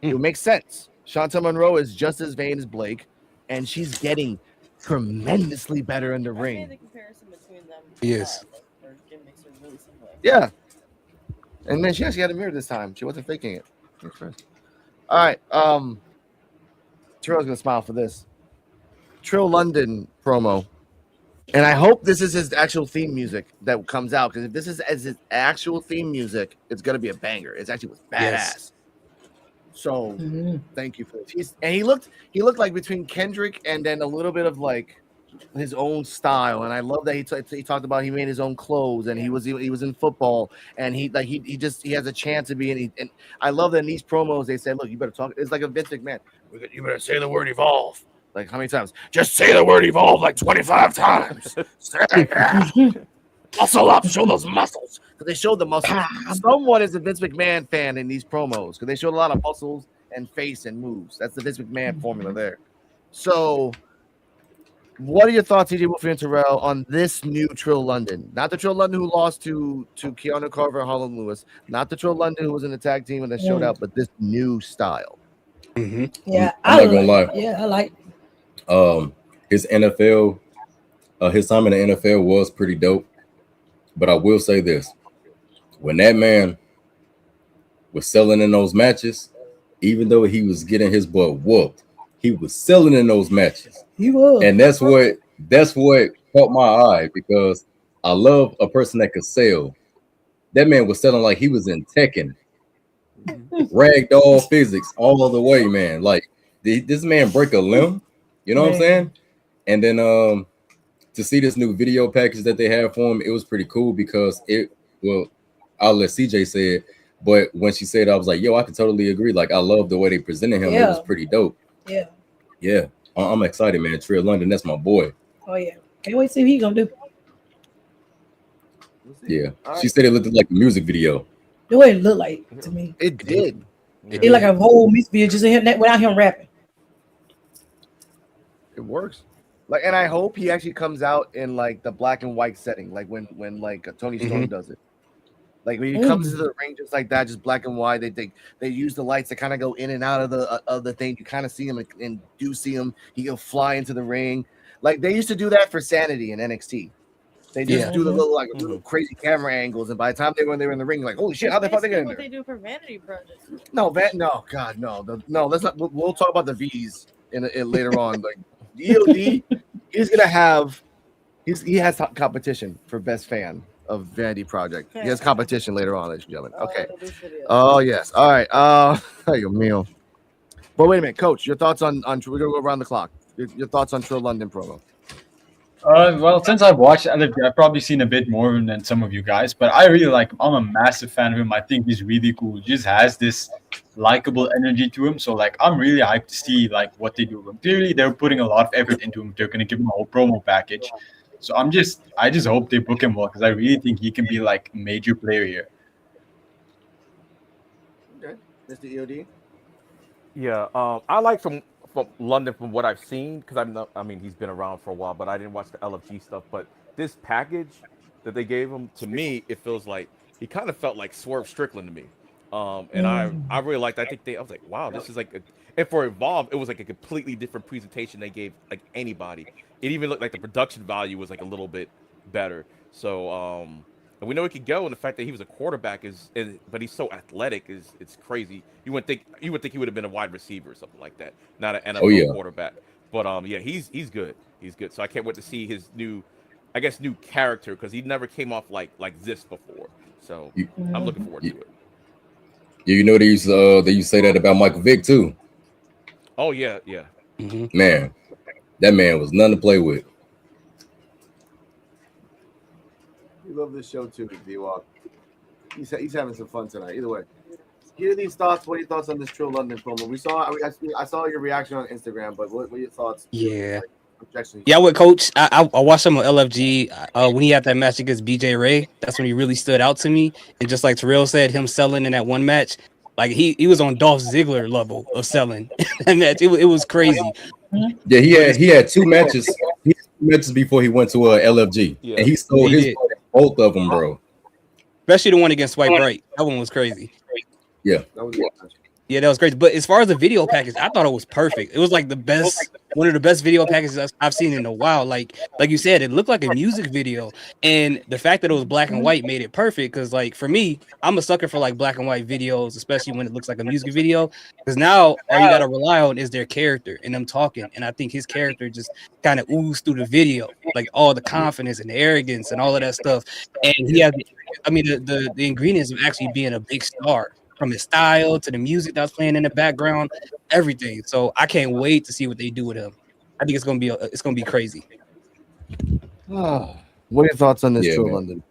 It makes sense. Chantel Monroe is just as vain as Blake, and she's getting tremendously better in the ring. The comparison between them. Yes. Their gimmicks are really similar. Yeah. And then she actually had a mirror this time. She wasn't faking it. All right. Terrell's gonna smile for this. Trill London promo. And I hope this is his actual theme music that comes out, because if this is as his actual theme music, it's gonna be a banger. It's actually was badass. Yes. So thank you for this. He looked like between Kendrick and then a little bit of like his own style, and I love that he talked about he made his own clothes, and he was in football, and he has a chance to be in. And I love that in these promos they said, "Look, you better talk." It's like a Vince McMahon. You better say the word evolve. Like how many times? Just say the word evolve like 25 times. Say it. Muscle up, show those muscles. Because they showed the muscles. Someone is a Vince McMahon fan in these promos because they showed a lot of muscles and face and moves. That's the Vince McMahon formula there. So, what are your thoughts, TJ Wolfie and Terrell, on this new Trill London? Not the Trill London who lost to Keanu Carver and Harlan Lewis. Not the Trill London who was in the tag team and that showed out, but this new style. Yeah, I'm not gonna lie. Yeah, I like. His NFL, his time in the NFL was pretty dope. But I will say this: when that man was selling in those matches, even though he was getting his butt whooped, he was selling in those matches. He was, and that's what caught my eye, because I love a person that could sell. That man was selling like he was in Tekken, ragdoll physics all of the way, man. Like this man break a limb, you know what I'm saying? And then to see this new video package that they have for him, it was pretty cool because I'll let CJ say it, but when she said it, I was like, yo, I can totally agree. Like, I love the way they presented him. It was pretty dope. Yeah. I'm excited, man. Trill London, that's my boy. Oh yeah, can't wait to see what he gonna do. Yeah, she said it looked like a music video. The way it looked like to me, it did. It like a whole music video just in him without him rapping. It works. Like, and I hope he actually comes out in like the black and white setting, like when like Tony Storm does it. Like when he comes to the ring just like that, just black and white. They use the lights to kind of go in and out of the thing. You kind of see him and do see him. He will fly into the ring. Like they used to do that for Sanity in NXT. They just do the little crazy camera angles, and by the time they were in the ring, like holy shit, how the fuck they get in there? What they do for Vanity Project? No, God, no. Let's not. We'll talk about the V's in later on. Like EOD, he has competition for best fan of Vanity Project. He has competition later on, ladies and gentlemen. Okay. Oh yes. All right. You meal. But wait a minute, Coach. Your thoughts on we're gonna go around the clock. Your thoughts on Trill London promo. Well, since I've watched, I've probably seen a bit more of him than some of you guys, but I really like him. I'm a massive fan of him. I think he's really cool. He just has this likable energy to him. So, like, I'm really hyped to see, like, what they do with him. Clearly, they're putting a lot of effort into him. They're going to give him a whole promo package. So, I just hope they book him well, because I really think he can be, like, a major player here. Okay. Mr. EOD? Yeah, I like from London from what I've seen because I'm not. I mean, he's been around for a while, but I didn't watch the LFG stuff. But this package that they gave him, to me, it feels like he kind of felt like Swerve Strickland to me. And I really liked. I think I was like, wow, this is like, and for Evolve, it was like a completely different presentation they gave like anybody. It even looked like the production value was like a little bit better. So and we know he could go, and the fact that he was a quarterback but he's so athletic it's crazy. You would think he would have been a wide receiver or something like that, not an Oh NFL yeah. quarterback. But yeah, he's good. He's good. So I can't wait to see his new character because he never came off like this before. So You, I'm looking forward you, to it. you know they used to say that about Michael Vick too. Oh yeah, yeah. Man, that man was nothing to play with. We love this show too, D-Walk. He's having some fun tonight. Either way, hear these thoughts. What are your thoughts on this Trill London promo? I saw your reaction on Instagram, but what are your thoughts? Yeah. Objections. Yeah, with Coach, I watched him on LFG when he had that match against BJ Ray. That's when he really stood out to me. And just like Terrell said, him selling in that one match, like he was on Dolph Ziggler level of selling that match. It was crazy. Yeah, he had two matches. He had 2 matches before he went to LFG, Yeah. and he sold He his did. both of them, bro. Especially the one against Swipe Right. That one was crazy. Yeah, That was a good match. Yeah, that was great. But as far as the video package, I thought it was perfect. It was like one of the best video packages I've seen in a while. Like you said, it looked like a music video, and the fact that it was black and white made it perfect. Because like for me, I'm a sucker for like black and white videos, especially when it looks like a music video. Because now all you gotta rely on is their character and them talking. And I think his character just kind of oozed through the video, like all the confidence and the arrogance and all of that stuff. And he had, I mean, the ingredients of actually being a big star. From his style to the music that's playing in the background, everything. So I can't wait to see what they do with him. I think it's gonna be crazy. What are your thoughts on this Yeah, Trill man. London?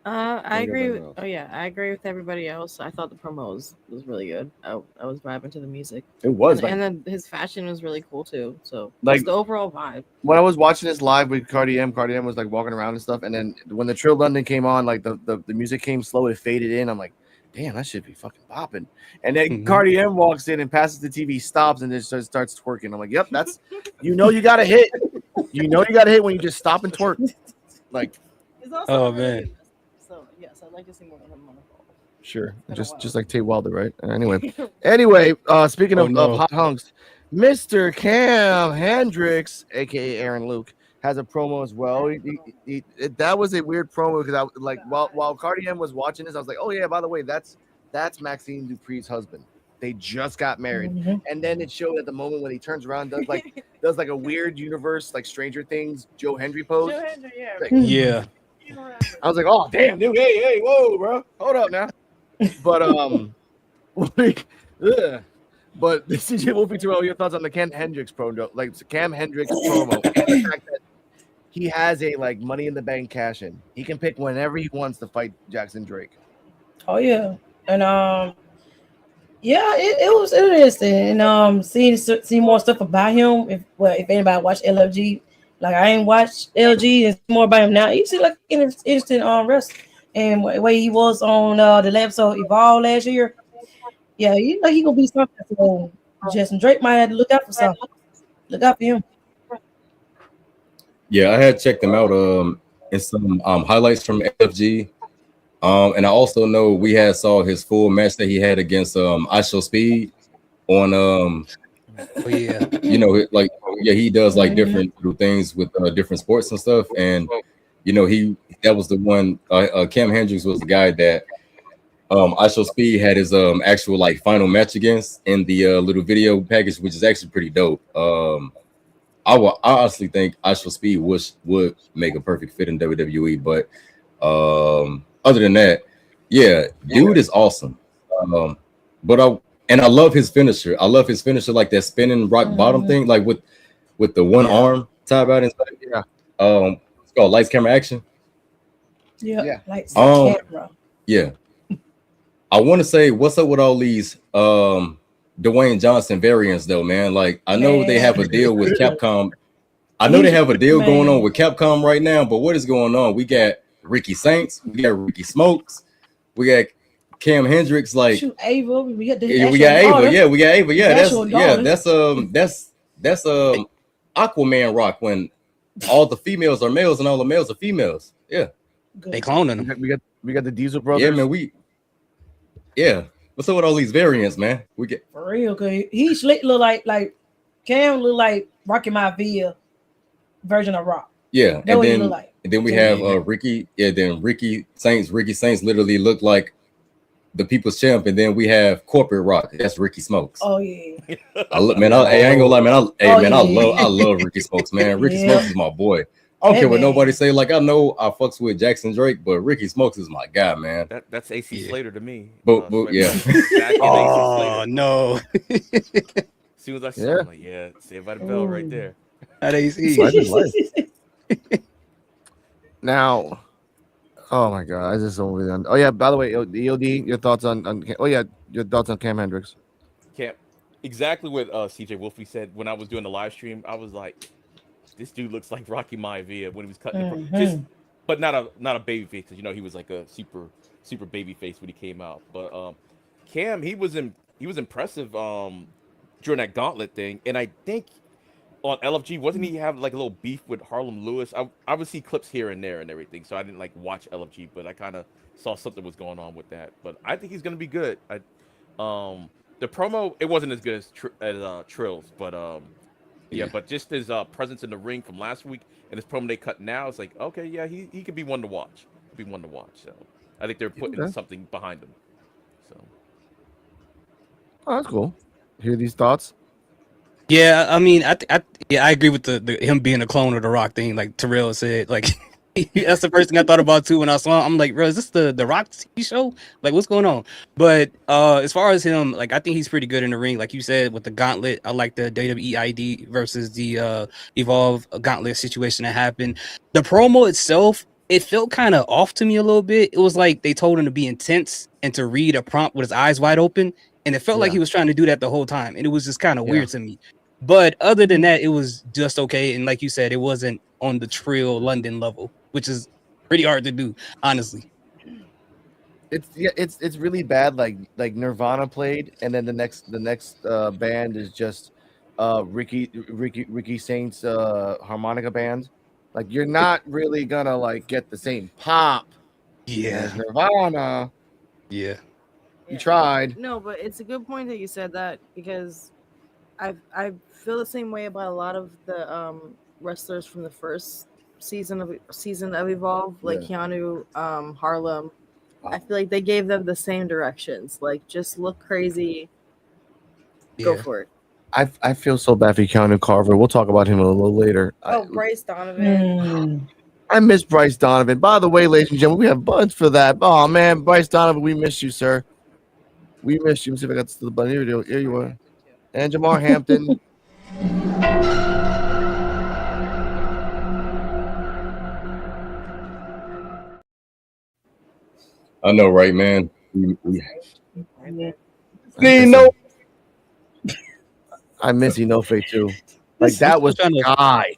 I Think of agree. everyone else. Oh yeah, I agree with everybody else. I thought the promo was really good. I was vibing to the music. It was and then his fashion was really cool too. So Like- just the overall vibe. when I was watching this live with Cardi M was like walking around and stuff, and then when the Trill London came on, like the music came slow, it faded in. I'm like, damn, that should be fucking popping. And then Cardi M walks in and passes the TV, stops, and then just starts twerking. I'm like, yep, that's you gotta hit. You gotta hit when you just stop and twerk. Like, It's also Oh, a really man. good- So yes, I'd like to see more of him on the call. sure, Been a just while. like Tay Wilder, right? Anyway, speaking Oh, of no. hot hunks, Mr. Cam Hendricks, aka Aaron Luke, has a promo as well. That was a weird promo because I like while Cardi M was watching this, I was like, oh yeah, by the way, that's Maxine Dupree's husband. They just got married, and then it showed at the moment when he turns around, does like a weird universe, like Stranger Things, Joe Hendry pose. Joe Hendry, yeah. Like, Yeah. I was like, oh damn, dude, hey, whoa, bro, hold up now. But like, ugh. But CJ Wolfie Terrell, your thoughts on the Cam Hendricks promo? Like Cam Hendricks promo, and the fact that he has a like Money in the Bank cash in. He can pick whenever he wants to fight Jackson Drake. Oh yeah, and yeah, it was interesting, and seeing more stuff about him. If anybody watched LFG, like I ain't watched LG, and more about him now. He seemed like interesting wrestler, and the way he was on the episode Evolve last year. Yeah, he gonna be something. So Jason Drake might have to look out for something. Look out for him. Yeah, I had checked him out in some highlights from FG. And I also know we had saw his full match that he had against ISO Speed on Oh yeah. you know, like he does like different little things with different sports and stuff. And you know, that was the one Cam Hendricks was the guy that ISO Speed had his actual like final match against in the little video package, which is actually pretty dope. I honestly think ISO Speed would make a perfect fit in WWE, but other than that, yeah, dude is awesome. But I love his finisher. I love his finisher, like that spinning rock bottom thing, like with the one arm tied out inside. Yeah. It's called Lights Camera Action. Yeah. Lights camera. Yeah. I want to say, what's up with all these Dwayne Johnson variants though, man? Like I know they have a deal with Capcom. I know they have a deal going on with Capcom right now, but what is going on? We got Ricky Saints, we got Ricky Smokes, we got Cam Hendricks, like Shoot, Ava. We got we got Ava. Yeah, we got Ava. Yeah, that's Aquaman rock when all the females are males and all the males are females. Yeah. They cloning them. We got the Diesel brothers. Yeah, man. What's up with all these variants, man? We get for real, cause he slick look like Cam look like Rocky Maivia version of Rock. Yeah, and then we have Ricky. Yeah, then Ricky Saints literally look like the People's Champ, and then we have Corporate Rock. That's Ricky Smokes. Oh yeah. I ain't gonna lie, man. I love Ricky Smokes, man. Ricky Smokes is my boy. I don't care what nobody say. Like I know I fucks with Jackson Drake, but Ricky Smokes is my guy, man. That's AC Slater to me. But yeah. Oh no. As soon as I saw him, I'm like, Saved by the Bell right there. At AC. Now, oh my god, I just over there. Oh yeah, by the way, EOD, your thoughts on your thoughts on Cam Hendricks. Cam, exactly what CJ Wolfie said when I was doing the live stream. I was like, this dude looks like Rocky Maivia when he was cutting but not a baby face, because he was like a super baby face when he came out. But Cam, he was impressive during that gauntlet thing, and I think on LFG wasn't he have like a little beef with Harlem Lewis? I would see clips here and there and everything, so I didn't like watch LFG, but I kind of saw something was going on with that. But I think he's gonna be good. The promo, it wasn't as good as Trill's, but but just his presence in the ring from last week and his promo they cut now, it's like, okay, yeah, he could be one to watch. So I think they're putting something behind him. So that's cool. Hear these thoughts? Yeah, I mean, I agree with the him being a clone of the Rock thing, like Terrell said. Like that's the first thing I thought about too when I saw him. I'm like, bro, is this the Rock TV show? Like, what's going on? But as far as him, like, I think he's pretty good in the ring. Like you said, with the gauntlet, I like the WWE ID versus the Evolve gauntlet situation that happened. The promo itself, it felt kind of off to me a little bit. It was like they told him to be intense and to read a prompt with his eyes wide open. And it felt like he was trying to do that the whole time. And it was just kind of weird to me. But other than that, it was just okay. And like you said, it wasn't on the Trill London level, which is pretty hard to do, honestly. It's really bad. Like Nirvana played, and then the next band is just Ricky Saints harmonica band. Like you're not really gonna like get the same pop as Nirvana. Yeah. You tried. No, but it's a good point that you said that, because I feel the same way about a lot of the wrestlers from the first season of Evolve, like Keanu, Harlem. I feel like they gave them the same directions, like just look crazy, go for it. I feel so bad for Keanu Carver. We'll talk about him a little later. Bryce Donovan. I miss Bryce Donovan. By the way, ladies and gentlemen, we have buns for that. Oh man, Bryce Donovan, we miss you, sir. We missed you. Let me see if I got to the button. Here you are. And Jamar Hampton. I know, right, man? I miss Inoue too. Like that was the guy.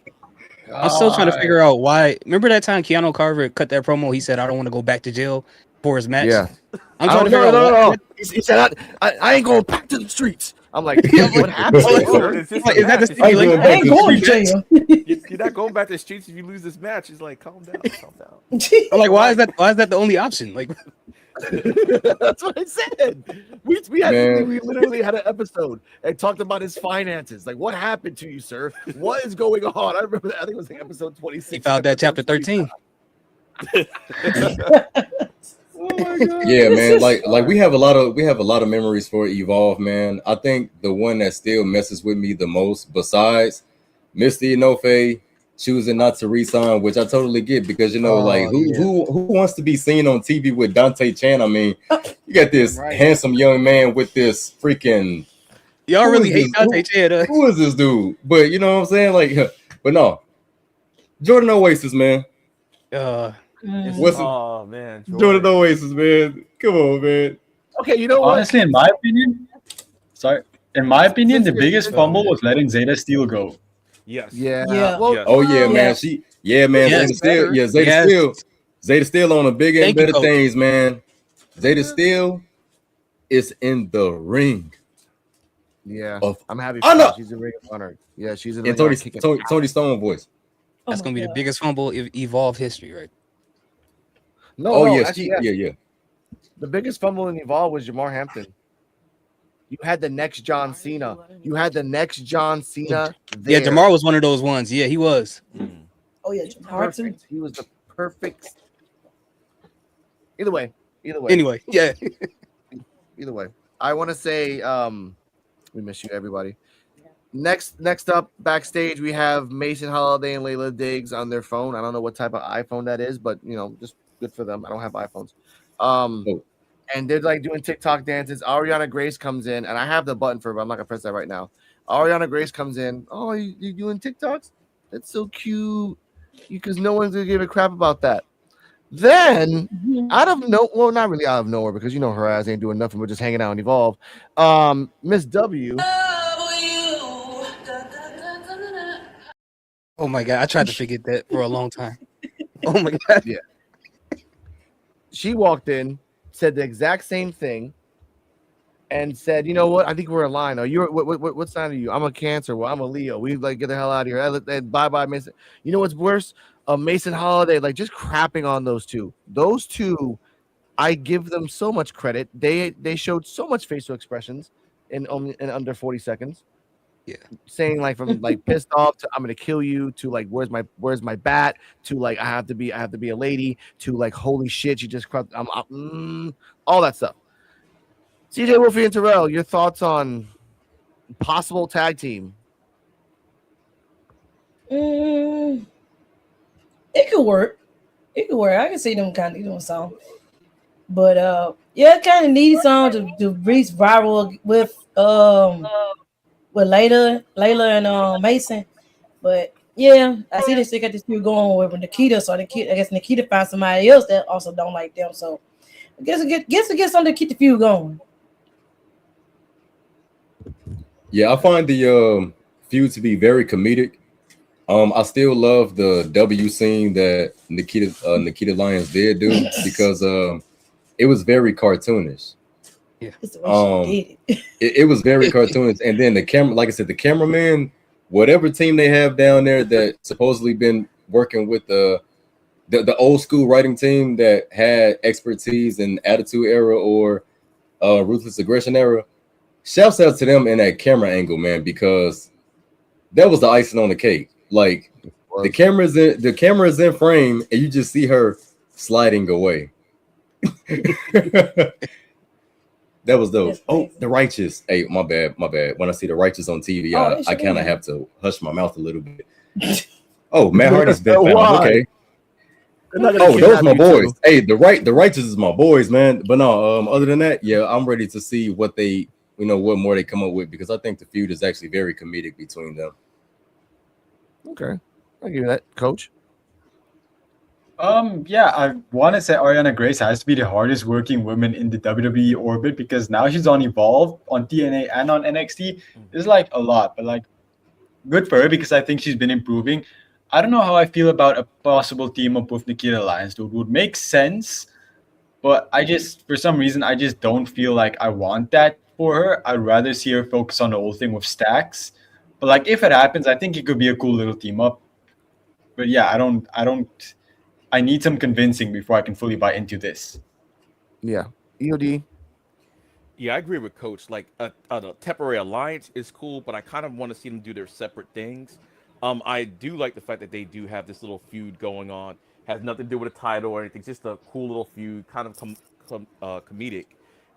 I'm still trying to figure out why. Remember that time Keanu Carver cut that promo? He said, "I don't want to go back to jail for his match." Yeah. I'm trying to figure out. No. He said, I ain't going back to the streets. I'm like, what happened? Is that the stipulation? I ain't going to jail. You're not going back to the streets if you lose this match. It's like, calm down. I'm like, why is that the only option? Like, that's what I said. We literally had an episode and talked about his finances. Like, what happened to you, sir? What is going on? I remember that. I think it was like episode 26. He found that chapter 13. Oh my God. Yeah, man. Like we have a lot of memories for Evolve, man. I think the one that still messes with me the most, besides Misty Inoue choosing not to resign, which I totally get, because who wants to be seen on TV with Dante Chan? I mean, you got this handsome young man with this freaking. Y'all really hate Dante Chan. Who is this dude? But you know what I'm saying? Like, but no, Jordan Oasis, man. Oh man, Jordan Oasis, man. Come on, man. Okay, you know what? Honestly, in my opinion, the biggest fumble was letting Zeta Steel go. Yes. Yeah. Well, oh yeah, man. Zeta Steel on a bigger and better things, man. Jada Steele is in the ring Yeah, of I'm happy for honor her. She's in Ring of Honor. Yeah, she's in in Ring of Honor kicking. Tony Stone voice. Oh That's my gonna be the God. biggest fumble in Evolve history, right? No, Oh no, yeah, actually, yeah. yeah. The biggest fumble in Evolve was Jamar Hampton. You had the next John Cena. You had the next John Cena Yeah, there. Jamar was one of those ones. Yeah, he was. Oh yeah, Jamar too. Perfect. He was the perfect. Either way, Anyway, yeah. either way. I want to say, we miss you, everybody. Next up, backstage, we have Mason Holiday and Layla Diggs on their phone. I don't know what type of iPhone that is, but just good for them. I don't have iPhones. Oh. And they're like doing TikTok dances. Ariana Grace comes in, and I have the button for it, but I'm not gonna press that right now. Ariana Grace comes in. Oh, you doing TikToks? That's so cute. Because no one's gonna give a crap about that. Then out of well, not really out of nowhere, because her ass ain't doing nothing but just hanging out and Evolve. Miss W. Oh my god, I tried to forget that for a long time. Oh my god. Yeah. She walked in, said the exact same thing, and said, "You know what? I think we're aligned. Are you what sign are you? I'm a Cancer. Well, I'm a Leo. We get the hell out of here. Bye, Mason. You know what's worse? Mason Holiday, just crapping on those two. Those two, I give them so much credit. They showed so much facial expressions in under 40 seconds. Yeah. Saying from pissed off to I'm gonna kill you to where's my bat to I have to be a lady to holy shit, she just crossed all that stuff. CJ Wolfie and Terrell, your thoughts on possible tag team? It could work. It could work. I can see them kind of doing something. But yeah, kind of needed something to reach viral with Layla and Mason. But yeah, I see they still got this feud going with Nikita. So I guess Nikita found somebody else that also don't like them. So I guess it get something to keep the feud going. Yeah, I find the feud to be very comedic. I still love the W scene that Nikita Lyons did do because it was very cartoonish. Yeah, it's the way she did it. It was very cartoonish, and then the camera, like I said, the cameraman, whatever team they have down there that supposedly been working with the old school writing team that had expertise in Attitude Era or Ruthless Aggression Era. Shouts out to them in that camera angle, man, because that was the icing on the cake. Like the camera is in frame, and you just see her sliding away. That was dope. Oh, the Righteous. Hey, my bad. When I see the Righteous on TV, I kind of have to hush my mouth a little bit. Oh, Matt Hardy's been found. Okay. Oh, those my boys. Too. Hey, the Righteous is my boys, man. But no, other than that, yeah, I'm ready to see what they, what more they come up with, because I think the feud is actually very comedic between them. Okay, I'll give you that, Coach. Yeah, I want to say Ariana Grace has to be the hardest working woman in the WWE orbit, because now she's on Evolve, on TNA, and on NXT. It's a lot, but good for her, because I think she's been improving. I don't know how I feel about a possible team up with Nikita Lyons, dude. It would make sense, but for some reason, I just don't feel like I want that for her. I'd rather see her focus on the whole thing with Stacks. But if it happens, I think it could be a cool little team up. But yeah, I need some convincing before I can fully buy into this. Yeah. EOD. Yeah, I agree with Coach. A temporary alliance is cool, but I kind of want to see them do their separate things. I do like the fact that they do have this little feud going on. Has nothing to do with a title or anything. Just a cool little feud, kind of comedic.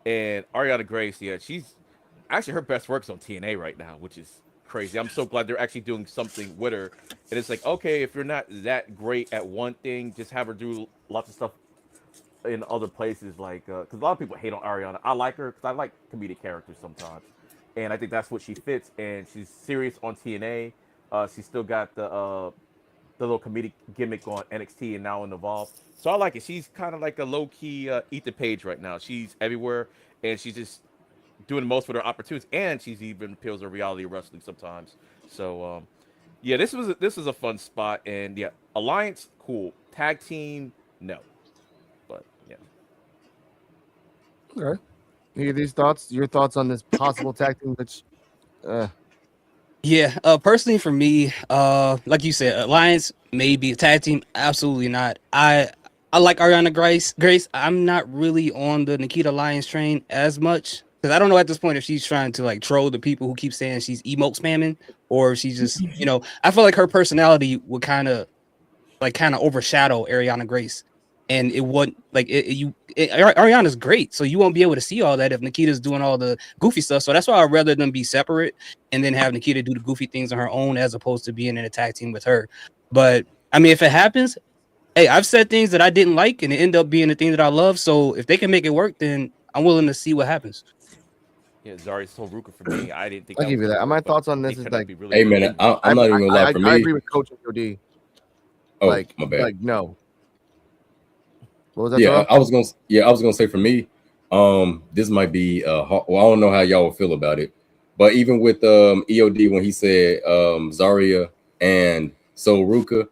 And Ariana Grace, yeah, she's actually, her best work's on TNA right now, which is crazy. I'm so glad they're actually doing something with her. And it's okay, if you're not that great at one thing, just have her do lots of stuff in other places, because a lot of people hate on Ariana. I like her because I like comedic characters sometimes, and I think that's what she fits. And she's serious on TNA. She's still got the little comedic gimmick on NXT and now in Evolve. So I like it. She's kind of like a low key Ethan Page right now. She's everywhere, and she's just doing the most with her opportunities. And she's even appeals to reality wrestling sometimes. So yeah, this was a fun spot. And yeah, alliance, cool. Tag team, no. But yeah. Okay. Any of these thoughts? Your thoughts on this possible tag team? Which, Yeah, personally for me, like you said, alliance maybe a tag team, absolutely not. I like Ariana Grace. Grace, I'm not really on the Nikita Alliance train as much because I don't know at this point if she's trying to like troll the people who keep saying she's emote spamming or if she's just, I feel like her personality would kind of overshadow Ariana Grace. And it wouldn't like Ariana's great, so you won't be able to see all that if Nikita's doing all the goofy stuff. So that's why I'd rather them be separate and then have Nikita do the goofy things on her own as opposed to being in a tag team with her. But I mean, if it happens, hey, I've said things that I didn't like and it ended up being the thing that I love. So if they can make it work, then I'm willing to see what happens. Yeah, Zari so Ruka for me. I didn't think I'll that give was you gonna that. work, My but thoughts on it this is turned out to like, be really Hey good. man, I'm not even gonna lie. For I me, agree with Coach OD. oh my bad. Like no. What was that? Yeah, Terrell? I was gonna say for me, this might be well, I don't know how y'all will feel about it, but even with EOD when he said Zarya and Sol Ruka,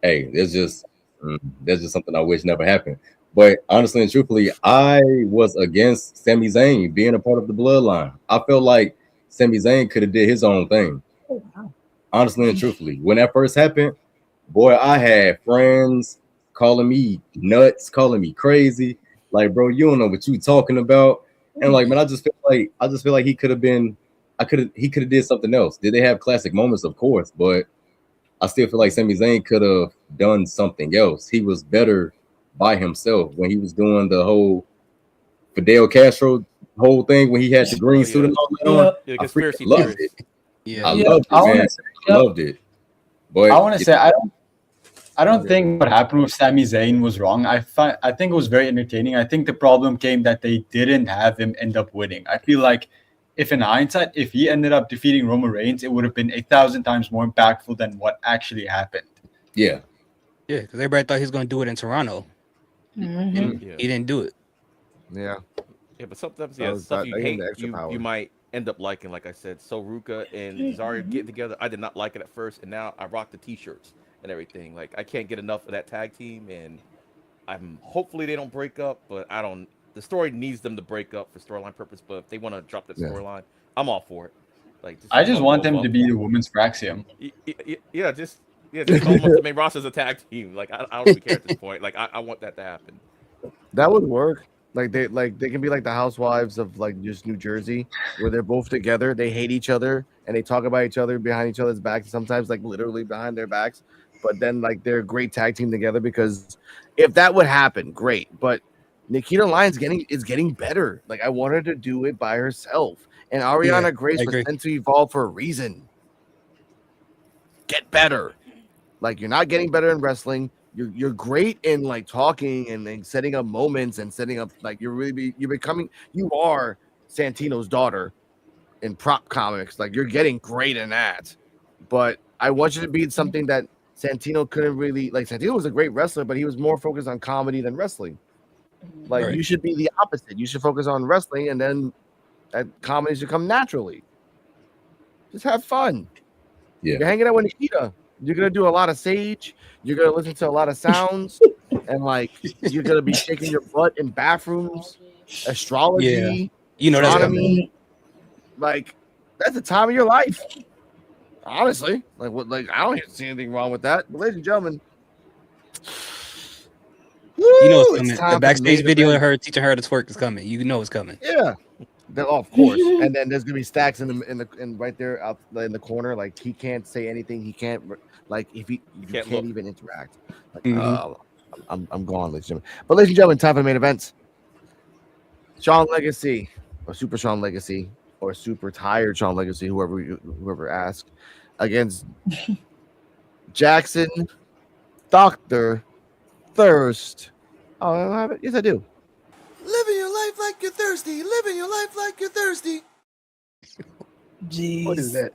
hey, there's just something I wish never happened. But honestly and truthfully, I was against Sami Zayn being a part of the bloodline. I felt like Sami Zayn could have did his own thing. Honestly and truthfully, when that first happened, boy, I had friends calling me nuts, calling me crazy. Like, bro, you don't know what you talking about. And like, man, I just feel like he could have been, he could have did something else. Did they have classic moments? Of course, but I still feel like Sami Zayn could have done something else. He was better by himself when he was doing the whole Fidel Castro whole thing when he had the green suit and all that on. Yep. Yeah, I freaking conspiracy loved theories. it. Yeah. I Yeah, loved I it, want man. to say, I loved it. But I want to say I don't think what happened with Sami Zayn was wrong. I think it was very entertaining. I think the problem came that they didn't have him end up winning. I feel like if in hindsight, if he ended up defeating Roman Reigns, it would have been 1,000 times more impactful than what actually happened. yeah. Yeah, because everybody thought he was going to do it in Toronto. And Yeah. he didn't do it. Yeah. Yeah, but sometimes That was- stuff that- you they gave him hate, the extra power. you might end up liking. Like I said, so Ruka and Zarya getting together, I did not like it at first, and now I rock the T-shirts and everything. Like I can't get enough of that tag team, and I'm hopefully they don't break up, but I don't. The story needs them to break up for storyline purpose, but if they want to drop that Yeah. storyline, I'm all for it. Like I just call want them them to both be the women's Fraxium. up. Yeah, just call them up to main roster as a tag team. Like I don't really care at this point. Like I want that to happen. That would work. Like they can be like the housewives of like just New Jersey, where they're both together. They hate each other and they talk about each other behind each other's backs. Sometimes like literally behind their backs. But then like they're a great tag team together because if that would happen, great. But Nikita Lyons is getting better. Like I want her to do it by herself. And Ariana Yeah, Grace I was agree. meant to evolve for a reason. Get better. Like you're not getting better in wrestling. You're great in like talking and then setting up moments and setting up like you are Santino's daughter in prop comics. Like you're getting great in that. But I want you to be something that Santino couldn't really like. Santino was a great wrestler, but he was more focused on comedy than wrestling. Like Right. you should be the opposite. You should focus on wrestling and then that comedy should come naturally. Just have fun. Yeah. You're hanging out with Nikita. You're gonna do a lot of sage. You're gonna listen to a lot of sounds, and like you're gonna be shaking your butt in bathrooms, astrology, You know that's coming. astronomy. Like that's the time of your life. Honestly, like what? Like I don't see anything wrong with that. But ladies and gentlemen, You know woo, it's coming. time The for backstage main video event. of her teaching her to twerk is coming. You know it's coming. Yeah, of course. And then there's gonna be stacks in right there out in the corner. Like he can't say anything. He can't like if you can't can't look. even interact. Like Mhm. I'm gone, ladies and gentlemen. But ladies and gentlemen, time for the main event. Sean Legacy, or Super Sean Legacy, or Super Tired Sean Legacy, whoever asked, against Jackson Dr. Thirst. Oh, I don't have it. Yes, I do. Living your life like you're thirsty. Living your life like you're thirsty. Jeez. What is that?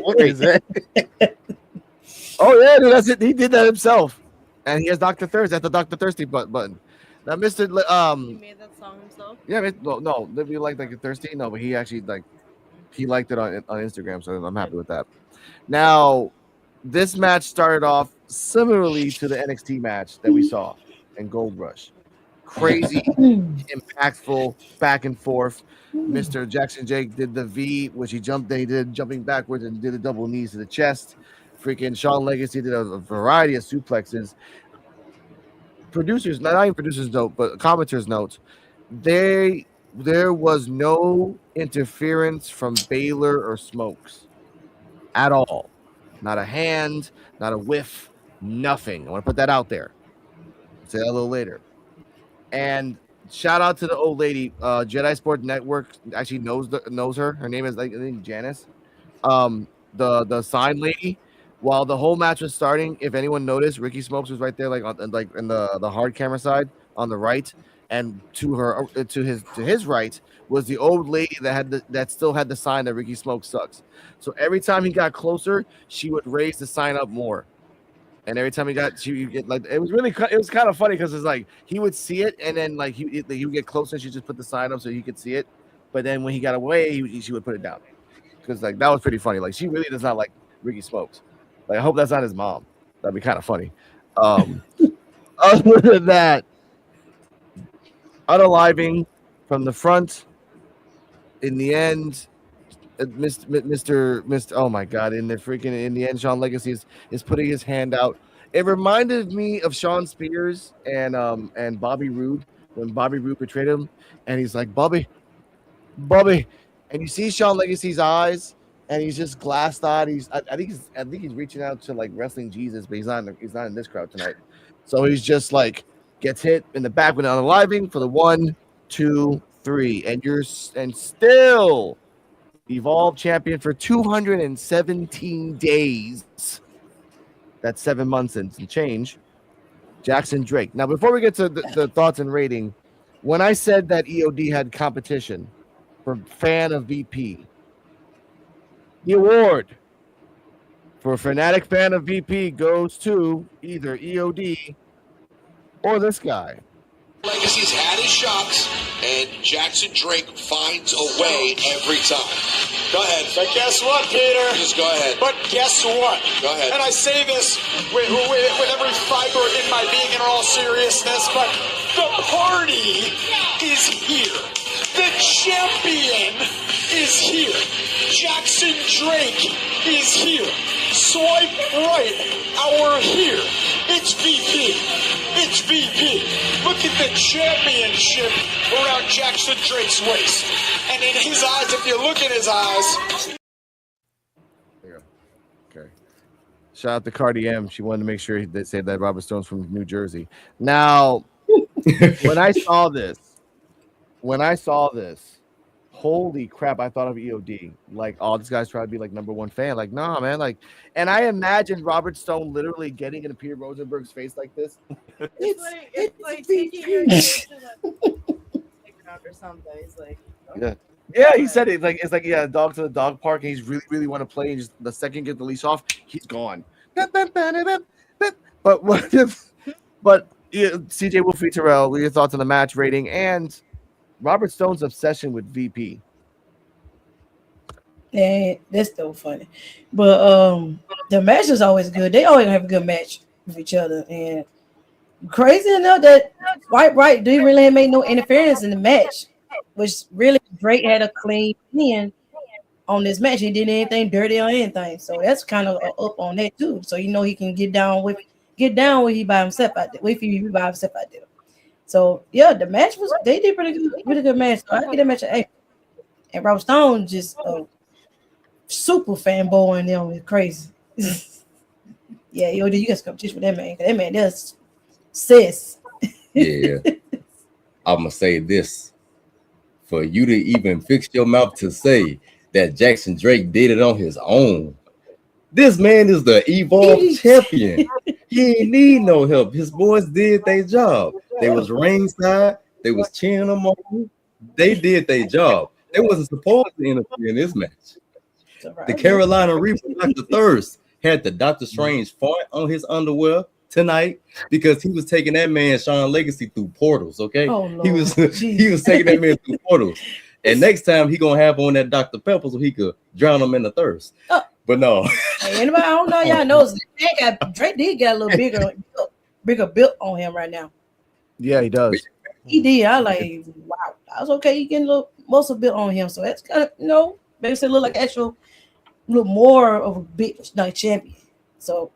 What is that? Oh yeah, dude, that's it. He did that himself, and he has Dr. Thirst. That's the Dr. Thirsty button. Now, Mr. He made that song himself. Yeah, no, Live Your Life Like You're Thirsty. No, but he actually he liked it on Instagram, so I'm happy with that. Now, this match started off similarly to the NXT match that we saw in Gold Rush. crazy, impactful back and forth. Mr. Jackson Jake did the V, which he jumped. They did jumping backwards and did a double knees to the chest. Freaking Shawn Legacy did a variety of suplexes. Producers, not even producers note, but commenters note, there was no interference from Baylor or Smokes at all. Not a hand, not a whiff, nothing. I want to put that out there. I'll say that a little later. And shout out to the old lady. Jedi Sport Network actually knows her. Her name is I think Janice. The sign lady. While the whole match was starting, if anyone noticed, Ricky Smokes was right there, like in the hard camera side on the right, and to his right was the old lady that still had the sign that Ricky Smokes sucks. So every time he got closer, she would raise the sign up more. And every time she would get like it was kind of funny because it's like he would see it and then like he would get closer and she just put the sign up so he could see it. But then when he got away, she would put it down because like that was pretty funny. Like she really does not like Ricky Smokes. Like I hope that's not his mom. That'd be kind of funny. Other than that, unaliving from the front. In the end, Mr. Oh my God! In the end, Shawn Legacy is putting his hand out. It reminded me of Shawn Spears and Bobby Roode when Bobby Roode betrayed him, and he's like Bobby, and you see Shawn Legacy's eyes, and he's just glassed-eyed. I think he's reaching out to like wrestling Jesus, but he's not in this crowd tonight. So he's just like gets hit in the back with an unaliving for the 1, 2, 3, and still Evolve champion for 217 days. That's 7 months and some change. Jackson Drake. Now, before we get to the thoughts and rating, when I said that EOD had competition for fan of VP, the award for fanatic fan of VP goes to either EOD or this guy. Legacy's had his shots, and Jackson Drake finds a way every time. Go ahead. But guess what, Peter? Just go ahead. But guess what? Go ahead. And I say this with every fiber in my being in all seriousness, but the party is here. The champion is here. Jackson Drake is here. Swipe right. We're here. It's VP. It's VP. Look at the championship around Jackson Drake's waist. And in his eyes, if you look at his eyes. There you go. Okay. Shout out to Cardi M. She wanted to make sure they said that Robert Stone's from New Jersey. Now, when I saw this, holy crap, I thought of EOD. Like, oh, this guy's trying to be like #1 fan. Like, nah, man. Like, and I imagined Robert Stone literally getting into Peter Rosenberg's face like this. It's like taking your out or something. It's like, yeah. Yeah, he said it. It's like yeah, dog to the dog park, and he's really want to play, and just the second get the leash off, he's gone. But CJ Wolfie Terrell, what are your thoughts on the match rating and Robert Stone's obsession with VP? And that's so funny. But the match is always good. They always have a good match with each other. And crazy enough that White Bright didn't really make no interference in the match, which really Drake had a clean win on this match. He didn't anything dirty or anything. So that's kind of up on that too. So you know he can get down when he by himself out there. If he by himself out there. So yeah, the match they did pretty good match. So I give that match an A. And Robert Stone just super fanboy in them. It's crazy. Yeah, yo, you guys competition with that man. That man does sis. Yeah. I'm gonna say this. For you to even fix your mouth to say that Jackson Drake did it on his own. This man is the Evolve champion. He ain't need no help. His boys did their job. They was ringside. They was cheering them on. They did their job. They wasn't supposed to interfere in this match. The Carolina Reaper, Dr. Thirst, had the Doctor Strange fart on his underwear tonight because he was taking that man Shawn Legacy through portals. Okay, he was taking that man through portals. And next time he gonna have on that Dr. Pepper so he could drown him in the thirst. But no. Hey, anybody, I don't know, y'all knows Drake did get a little bigger built on him right now. Yeah, he does. he did. I like, wow, I was okay. He getting a little muscle built on him, so that's kind of makes it look like actual, look more of a big like champion. So,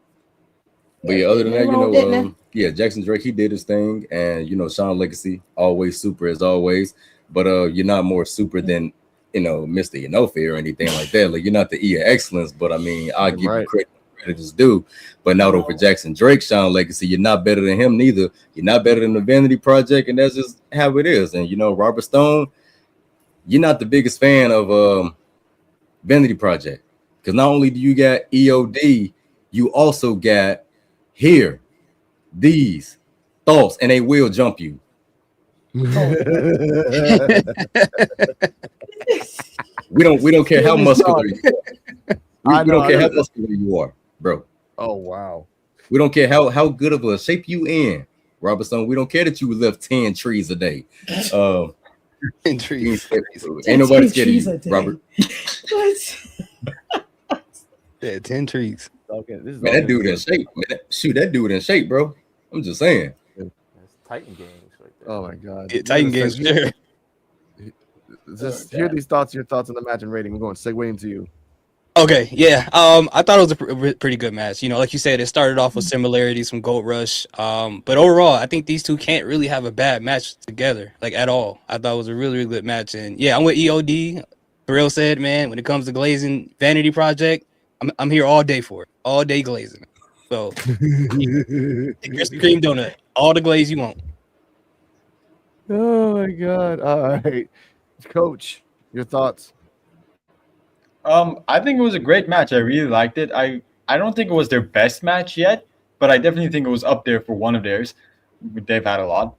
But yeah, other than that, nothing wrong with that now. yeah, Jackson Drake, he did his thing, and Sean Legacy, always super as always. But you're not more super than Mr. Fair or anything like that. Like, you're not the E of excellence, but I mean, I'll give you credit is due, but not over Jackson Drake. Sean Legacy, you're not better than him neither. You're not better than the Vanity Project, and that's just how it is. And Robert Stone, you're not the biggest fan of Vanity Project, because not only do you got EOD, you also got here these thoughts, and they will jump you. We don't care how muscular you are. We don't care how muscular you are, bro. Oh wow. We don't care how good of a shape you in, Robert Stone. We don't care that you lift 10 trees a day. 10 trees. Ain't nobody scared of you, Robert. Yeah, 10 trees. Okay, man, that dude in shape. Man, that dude in shape, bro. I'm just saying. That's Titan games right there. Oh my god. Yeah, Titan games. Sure. Just hear these thoughts, your thoughts on the match and rating. We're going to segue into you. Okay, yeah. I thought it was a pretty good match. Like you said, it started off with similarities from Gold Rush. But overall, I think these two can't really have a bad match together, like at all. I thought it was a really, really good match. And yeah, I'm with EOD. Terrell said, man, when it comes to glazing Vanity Project, I'm here all day for it. All day glazing. So Krispy Kreme donut. All the glaze you want. Oh my god. All right. Coach, your thoughts. I think it was a great match. I really liked it. I don't think it was their best match yet, but I definitely think it was up there for one of theirs. They've had a lot.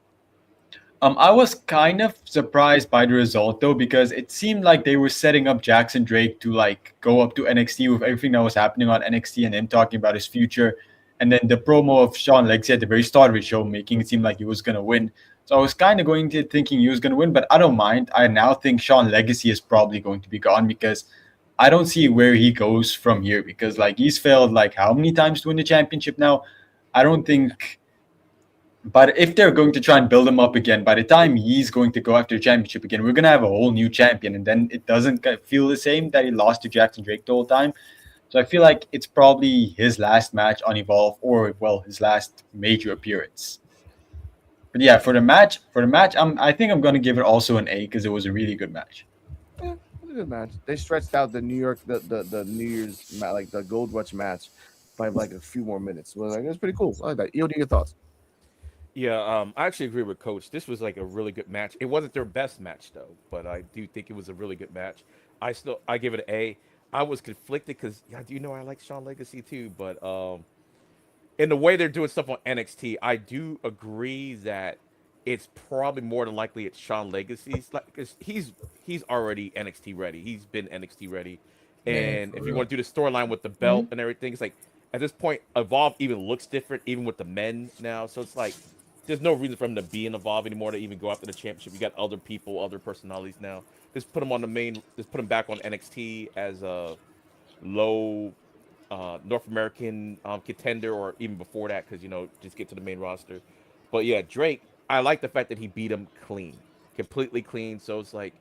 I was kind of surprised by the result though, because it seemed like they were setting up Jackson Drake to like go up to NXT with everything that was happening on NXT and him talking about his future. And then the promo of Sean Legacy at the very start of the show, making it seem like he was going to win. So I was kind of going to thinking he was going to win, but I don't mind. I now think Sean Legacy is probably going to be gone, because I don't see where he goes from here, because like he's failed like how many times to win the championship now? I don't think. But if they're going to try and build him up again, by the time he's going to go after the championship again, we're going to have a whole new champion. And then it doesn't feel the same that he lost to Jackson Drake the whole time. So I feel like it's probably his last match on Evolve, or, well, his last major appearance. But yeah, for the match, I think I'm going to give it also an A, because it was a really good match. Yeah, it was a good match. They stretched out the New York, the New Year's, like the Gold Rush match by like a few more minutes. Well, like, it was pretty cool. I like that. EOD, your thoughts? Yeah, I actually agree with Coach. This was like a really good match. It wasn't their best match though, but I do think it was a really good match. I give it an A. I was conflicted because I like Sean Legacy too, but in the way they're doing stuff on NXT, I do agree that it's probably more than likely it's Sean Legacy's, like, because he's already NXT ready. He's been NXT ready, and if you want to do the storyline with the belt and everything, it's like at this point, Evolve even looks different, even with the men now. So it's like there's no reason for him to be in Evolve anymore, to even go after the championship. You got other people, other personalities now. Just put him on the main. Just put him back on NXT as a low North American contender, or even before that, because just get to the main roster. But yeah, Drake, I like the fact that he beat him clean, completely clean. So it's like,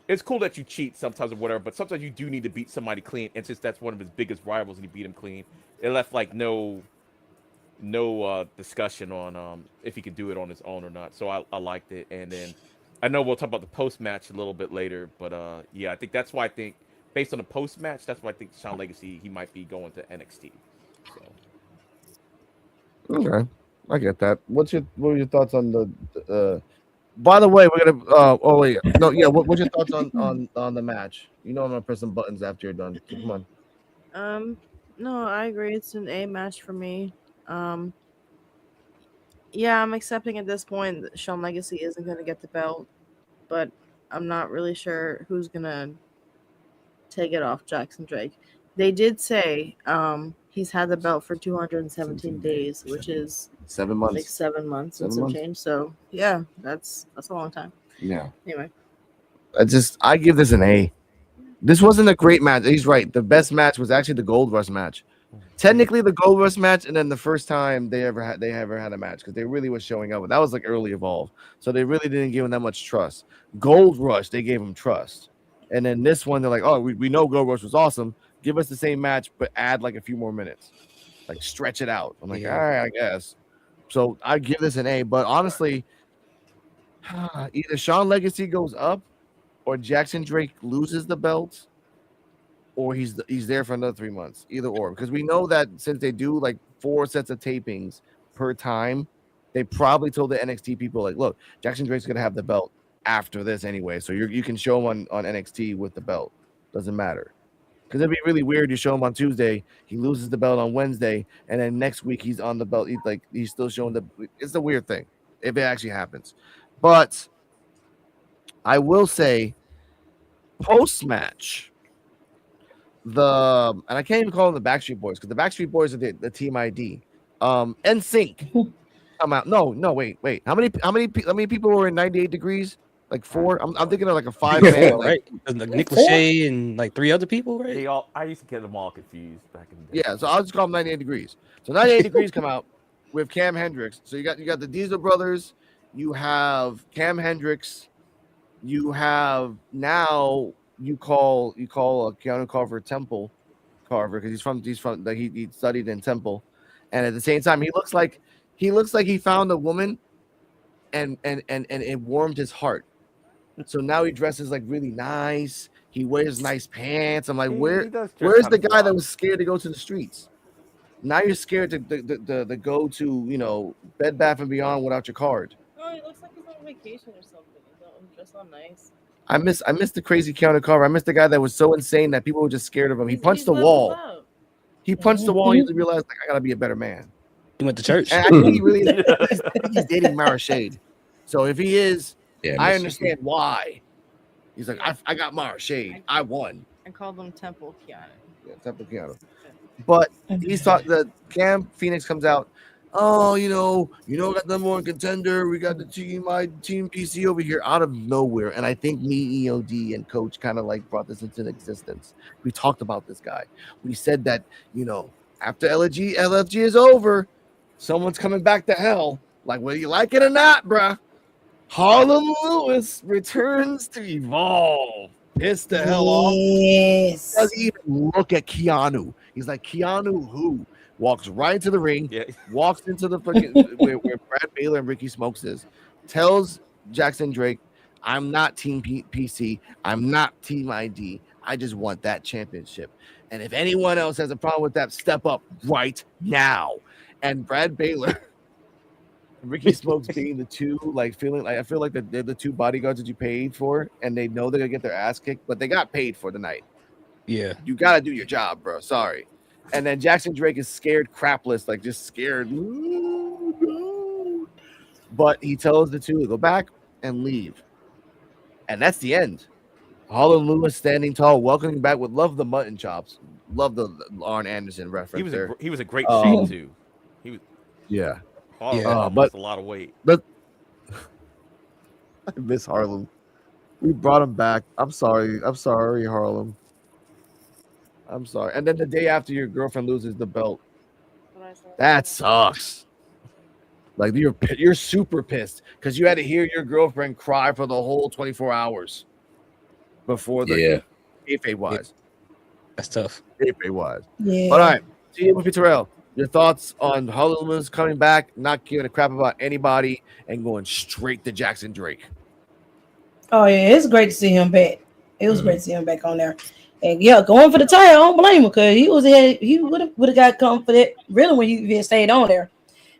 it's cool that you cheat sometimes or whatever, but sometimes you do need to beat somebody clean. And since that's one of his biggest rivals and he beat him clean, it left like no discussion on if he could do it on his own or not. So I liked it. And then I know we'll talk about the post match a little bit later, but yeah, I think that's why I think based on the post match, that's why I think Sean Legacy, he might be going to NXT. So okay, I get that. What were your thoughts on the? By the way, we're gonna. What's your thoughts on the match? I'm gonna press some buttons after you're done. Come on. No, I agree. It's an A match for me. Yeah, I'm accepting at this point that Sean Legacy isn't going to get the belt, but I'm not really sure who's going to take it off Jackson Drake. They did say he's had the belt for 217 days, which is 7 months. like 7 months and some change. So yeah, that's a long time. Yeah. Anyway, I give this an A. This wasn't a great match. He's right. The best match was actually the Gold Rush match Technically, the Gold Rush match, and then the first time they ever had a match because they really was showing up. That was like early Evolve, so they really didn't give him that much trust. Gold Rush, they gave him trust, and then this one, they're like, oh, we know Gold Rush was awesome. Give us the same match, but add like a few more minutes, like stretch it out. I'm like, all right, I guess. So I give this an A, but honestly, either Sean Legacy goes up, or Jackson Drake loses the belt, or he's there for another 3 months. Either or, because we know that since they do like 4 sets of tapings per time, they probably told the NXT people like, look, Jackson Drake's gonna have the belt after this anyway, so you can show him on NXT with the belt. Doesn't matter. Because it'd be really weird. You show him on Tuesday, he loses the belt on Wednesday, and then next week he's on the belt. He's still showing the. It's a weird thing if it actually happens. But I will say, post match, and I can't even call them the Backstreet Boys because the Backstreet Boys are the team ID. NSYNC come out. No, wait. How many people were in 98 Degrees? Like 4. I'm thinking of like a 5-man, right? Like Nick Lachey and like 3 other people, right? I used to get them all confused back in the day. Yeah, so I'll just call them 98 Degrees. So 98 Degrees come out with Cam Hendricks. So you got the Diesel Brothers, you have Cam Hendricks, you have now you call Keanu Carver Temple Carver because he's from like he studied in Temple, and at the same time he looks like he found a woman, and it warmed his heart. So now he dresses like really nice. He wears nice pants. I'm like, where's the guy that was scared to go to the streets? Now you're scared to go to Bed Bath and Beyond without your card. Oh, he looks like he's on vacation or something. He's dressed all nice. I miss the crazy Keanu Carver. I miss the guy that was so insane that people were just scared of him. He punched the wall. He punched the wall. And he realized like I gotta be a better man. He went to church. And I think he really he's dating Mara Shade. So if he is, I understand why. He's like, I got Mara Shade. I won. I called him Temple Keanu. Yeah, Temple Keanu. But he's thought the Cam Phoenix comes out. Oh, got the number 1 contender. We got the team PC over here out of nowhere. And I think me, EOD, and Coach kind of like brought this into existence. We talked about this guy. We said that, after LFG is over, someone's coming back to hell. Like, whether you like it or not, bruh. Harlem Lewis returns to Evolve. Piss the hell off. Yes. Doesn't even look at Keanu. He's like, Keanu who? Walks right into the ring, walks into the fucking where Brad Baylor and Ricky Smokes is, tells Jackson Drake, I'm not Team PC, I'm not Team ID. I just want that championship. And if anyone else has a problem with that, step up right now. And Brad Baylor and Ricky Smokes being the two, like feeling like I feel like they're the 2 bodyguards that you paid for, and they know they're gonna get their ass kicked, but they got paid for the night. Yeah. You gotta do your job, bro. Sorry. And then Jackson Drake is scared crapless, like just scared. But he tells the 2 to go back and leave. And that's the end. Harlan Lewis standing tall, welcoming back with love the mutton chops. Love the Arn Anderson reference. He was a great shape too. He was but lost a lot of weight. But I miss Harlem. We brought him back. I'm sorry, Harlem. I'm sorry. And then the day after your girlfriend loses the belt, that sucks. Like you're super pissed because you had to hear your girlfriend cry for the whole 24 hours before the kayfabe wise. That's tough. Kayfabe wise. Yeah. All right. See you, Terrell. Your thoughts on Harlem coming back, not giving a crap about anybody, and going straight to Jackson Drake. Oh yeah, it's great to see him back. It was great to see him back on there. And going for the title, I don't blame him because he would have got come for that really when he stayed on there.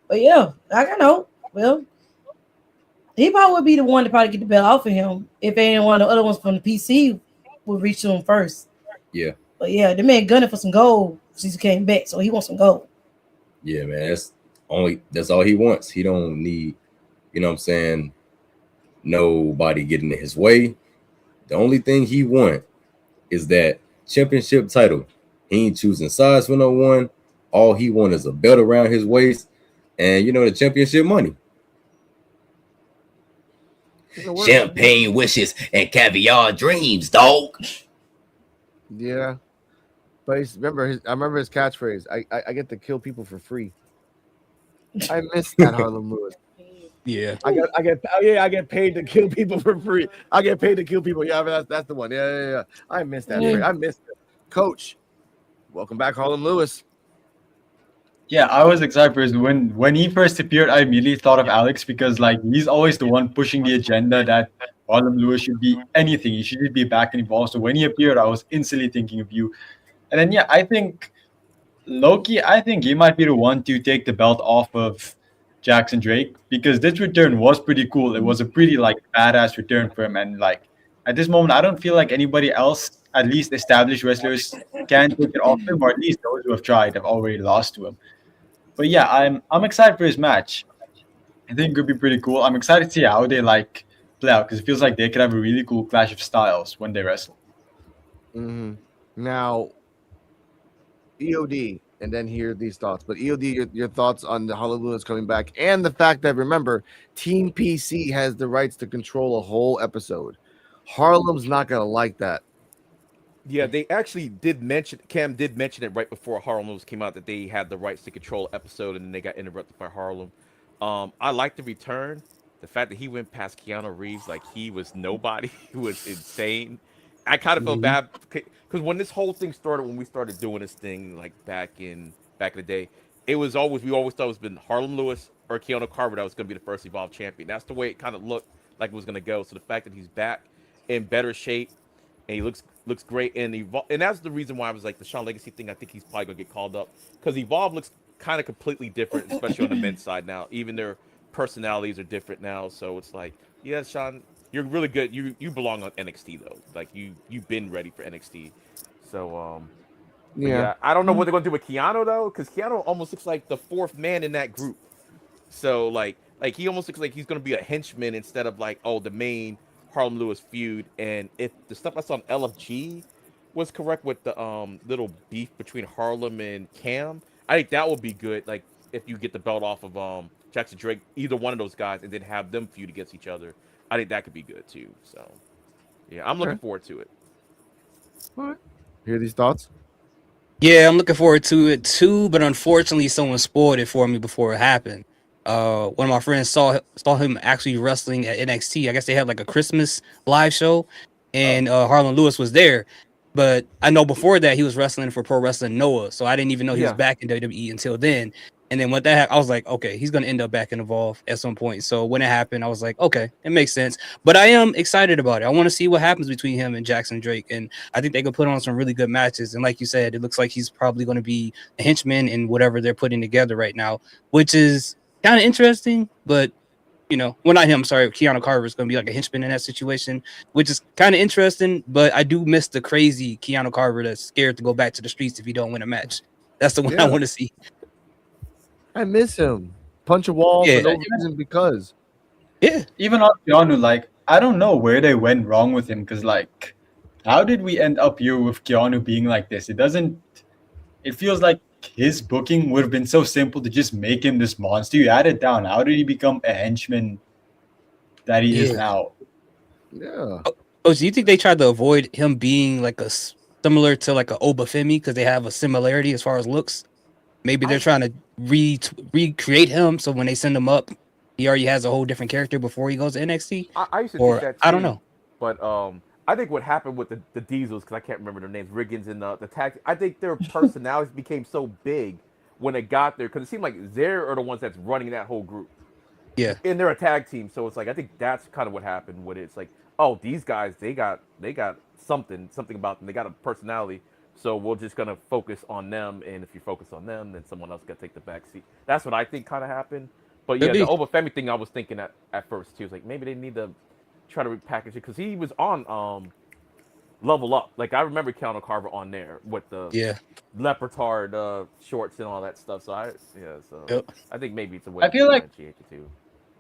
But I don't know. Well, he probably would be the one to probably get the belt off of him if any one of the other ones from the PC would reach to him first. Yeah. But the man gunning for some gold since he came back, so he wants some gold. Yeah, man. That's all he wants. He don't need, nobody getting in his way. The only thing he wants is that championship title. He ain't choosing sides for no one. All he wants is a belt around his waist and the championship money. Champagne wishes and caviar dreams, dog. Yeah. But I remember his catchphrase. I get to kill people for free. I miss that Harlem Lewis. Yeah. I get paid to kill people for free. I get paid to kill people. Yeah, that's the one. Yeah. I miss that phrase. I miss it. Coach, welcome back, Harlem Lewis. Yeah, I was excited for when he first appeared. I immediately thought of Alex because like he's always the one pushing the agenda that Harlem Lewis should be anything. He should be back and involved. So when he appeared, I was instantly thinking of you. And then yeah, I think Loki. I think he might be the one to take the belt off of Jackson Drake because this return was pretty cool. It was a pretty like badass return for him, and like at this moment, I don't feel like anybody else, at least established wrestlers, can take it off him, or at least those who have tried have already lost to him. But yeah, I'm excited for his match. I think it could be pretty cool. I'm excited to see how they like play out because it feels like they could have a really cool clash of styles when they wrestle. Now, EOD, and then hear these thoughts. But EOD, your thoughts on the Harlem Lewis coming back and the fact that remember, Team PC has the rights to control a whole episode. Harlem's not gonna like that. Yeah, they actually did mention Cam did mention it right before Harlem Lewis came out that they had the rights to control episode, and then they got interrupted by Harlem. I like the return. The fact that he went past Keanu Reeves like he was nobody was insane. I kind of felt bad because when this whole thing started, when we started doing this thing like back in the day, we always thought it was been Harlem Lewis or Keanu Carver that was going to be the first Evolve champion. That's the way it kind of looked like it was going to go. So the fact that he's back in better shape and he looks great, and that's the reason why I was like the Sean Legacy thing. I think he's probably gonna get called up because Evolve looks kind of completely different, especially on the men's side now. Even their personalities are different now, so it's like, yeah, Sean, you're really good. You belong on NXT though. Like you've been ready for NXT. So yeah, I don't know what they're gonna do with Keanu though, because Keanu almost looks like the fourth man in that group. So like he almost looks like he's gonna be a henchman instead of like the main Harlem Lewis feud. And if the stuff I saw on LFG was correct with the little beef between Harlem and Cam, I think that would be good. Like if you get the belt off of Jackson Drake, either one of those guys, and then have them feud against each other, I think that could be good too. So yeah, I'm looking forward to it. All right. Hear these thoughts? Yeah, I'm looking forward to it too, but unfortunately, someone spoiled it for me before it happened. One of my friends saw him actually wrestling at NXT. I guess they had like a Christmas live show, and Harlan Lewis was there. But I know before that he was wrestling for Pro Wrestling Noah, so I didn't even know he was back in WWE until then. And then when that happened, I was like, okay, he's gonna end up back in Evolve at some point. So when it happened, I was like, okay, it makes sense. But I am excited about it. I want to see what happens between him and Jackson Drake, and I think they could put on some really good matches. And like you said, it looks like he's probably going to be a henchman in whatever they're putting together right now, which is kind of interesting. But well, not him. Sorry, Keanu Carver is going to be like a henchman in that situation, which is kind of interesting. But I do miss the crazy Keanu Carver that's scared to go back to the streets if he don't win a match. That's the one I want to see. I miss him. Punch a wall for no reason because. Yeah, even on Keanu, like I don't know where they went wrong with him because like, how did we end up here with Keanu being like this? It feels like his booking would have been so simple to just make him this monster. You add it down. How did he become a henchman that he is now? Yeah. Oh, do you think they tried to avoid him being like similar to like a Obafemi because they have a similarity as far as looks? Maybe they're trying to recreate him, so when they send him up, he already has a whole different character before he goes to NXT. I used to think that too, I don't know, but I think what happened with the Diesels, because I can't remember their names, Riggins and the tag, I think their personalities became so big when they got there, because it seemed like they're the ones that's running that whole group. Yeah, and they're a tag team, so it's like I think that's kind of what happened with it. It's like, oh, these guys, they got something about them. They got a personality. So we're just gonna focus on them, and if you focus on them, then someone else got to take the back seat. That's what I think kind of happened. But yeah, the Obafemi thing, I was thinking at first too. It's like maybe they need to try to repackage it because he was on Level Up. Like I remember Keanu Carver on there with the leopard shorts and all that stuff. So I think maybe it's a way I feel to like differentiate the two.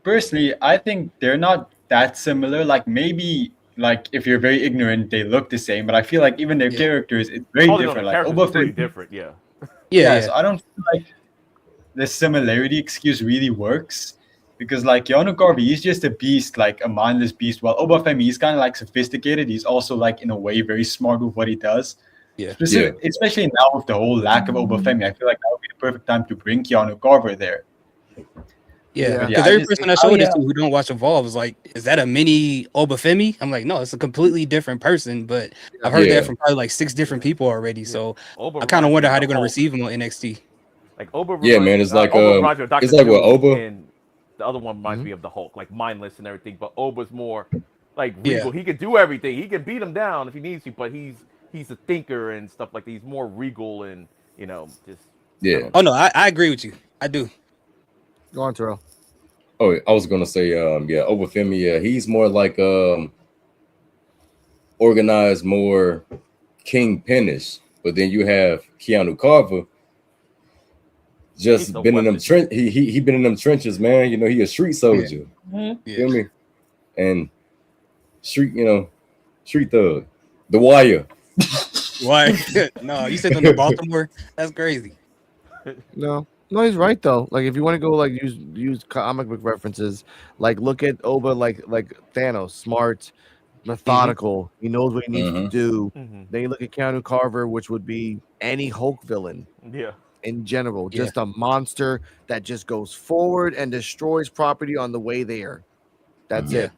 Personally, I think they're not that similar. Like maybe. Like if you're very ignorant, they look the same, but I feel like even their characters, it's very different. Like pretty different, yeah. So I don't feel like the similarity excuse really works because like Keanu Carver, he's just a beast, like a mindless beast. While Obafemi, he's kind of like sophisticated. He's also like in a way very smart with what he does. Yeah. Especially now with the whole lack of Obafemi, I feel like that would be the perfect time to bring Keanu Carver there. Yeah, But because I every just person I showed this to who don't watch Evolve was like, "Is that a mini Obafemi?" I'm like, "No, it's a completely different person." But I've heard that from probably like 6 different people already. So Oba I kind of reminds wonder me how of they're the gonna Hulk. receive him on NXT. Like Oba Yeah, reminds, man, it's like Oba reminds me of Dr. it's like what Doom, Oba. and the other one reminds me of the Hulk, like mindless and everything. But Oba's more like Yeah. regal. He can do everything. He can beat him down if he needs to, but he's a thinker and stuff like that. He's more regal and just Yeah. Oh no, I agree with you. I do. Go on, Terrell. Oh, I was gonna say, yeah, Obafemi, yeah, he's more like organized, more kingpinish. But then you have Keanu Carver, he's just a been in them weapon. he been in them trenches, man. You know, he a street soldier. Yeah. Feel me? And street, street thug. The Wire. Why? No, you said on the Baltimore. That's crazy. No, he's right though. Like if you want to go like use comic book references, like look at Oba like Thanos, smart, methodical. He knows what he needs to do. Mhm. Then you look at Keanu Carver, which would be any Hulk villain Yeah. in general, Yeah. just a monster that just goes forward and destroys property on the way there. That's Yeah. it.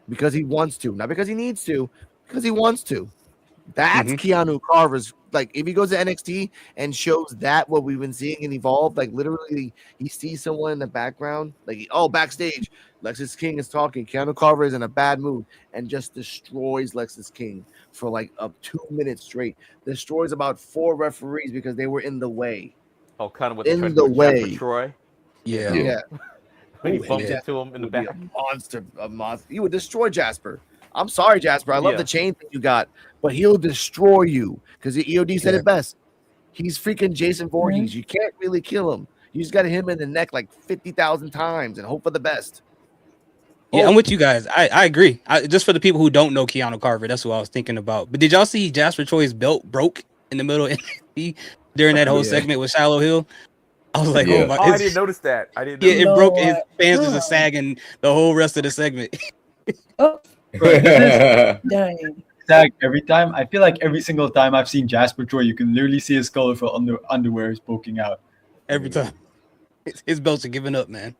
Because he wants to, not because he needs to, because he wants to. That's Keanu Carver's. Like if he goes to NXT and shows that what we've been seeing in Evolve, like literally he sees someone in the background, like backstage, Lexus King is talking. Keanu Carver is in a bad mood and just destroys Lexus King for like 2 minutes straight. Destroys about 4 referees because they were in the way. Oh, kind of what In they tried to the do with Jasper way. Troy. Yeah. Yeah. When he Oh, bumped and into him in the would be back. a monster. You would destroy Jasper. I'm sorry, Jasper. I love Yeah. the chain that you got, but he'll destroy you because the EOD said Yeah. it best. He's freaking Jason Voorhees. You can't really kill him. You just got to hit him in the neck like 50,000 times and hope for the best. Yeah, I'm with you guys. I agree. Just for the people who don't know Keanu Carver, that's what I was thinking about. But did y'all see Jasper Troy's belt broke in the middle of NXT during that whole segment with Shallow Hill? I was like, oh my! Oh, I didn't notice that. I didn't. Yeah, it notice broke. His fans was just sagging the whole rest of the segment. Oh, dang. Tag every time. I feel like every single time I've seen Jasper Troy, you can literally see his colorful underwear is poking out. Every time. His belts are giving up, man.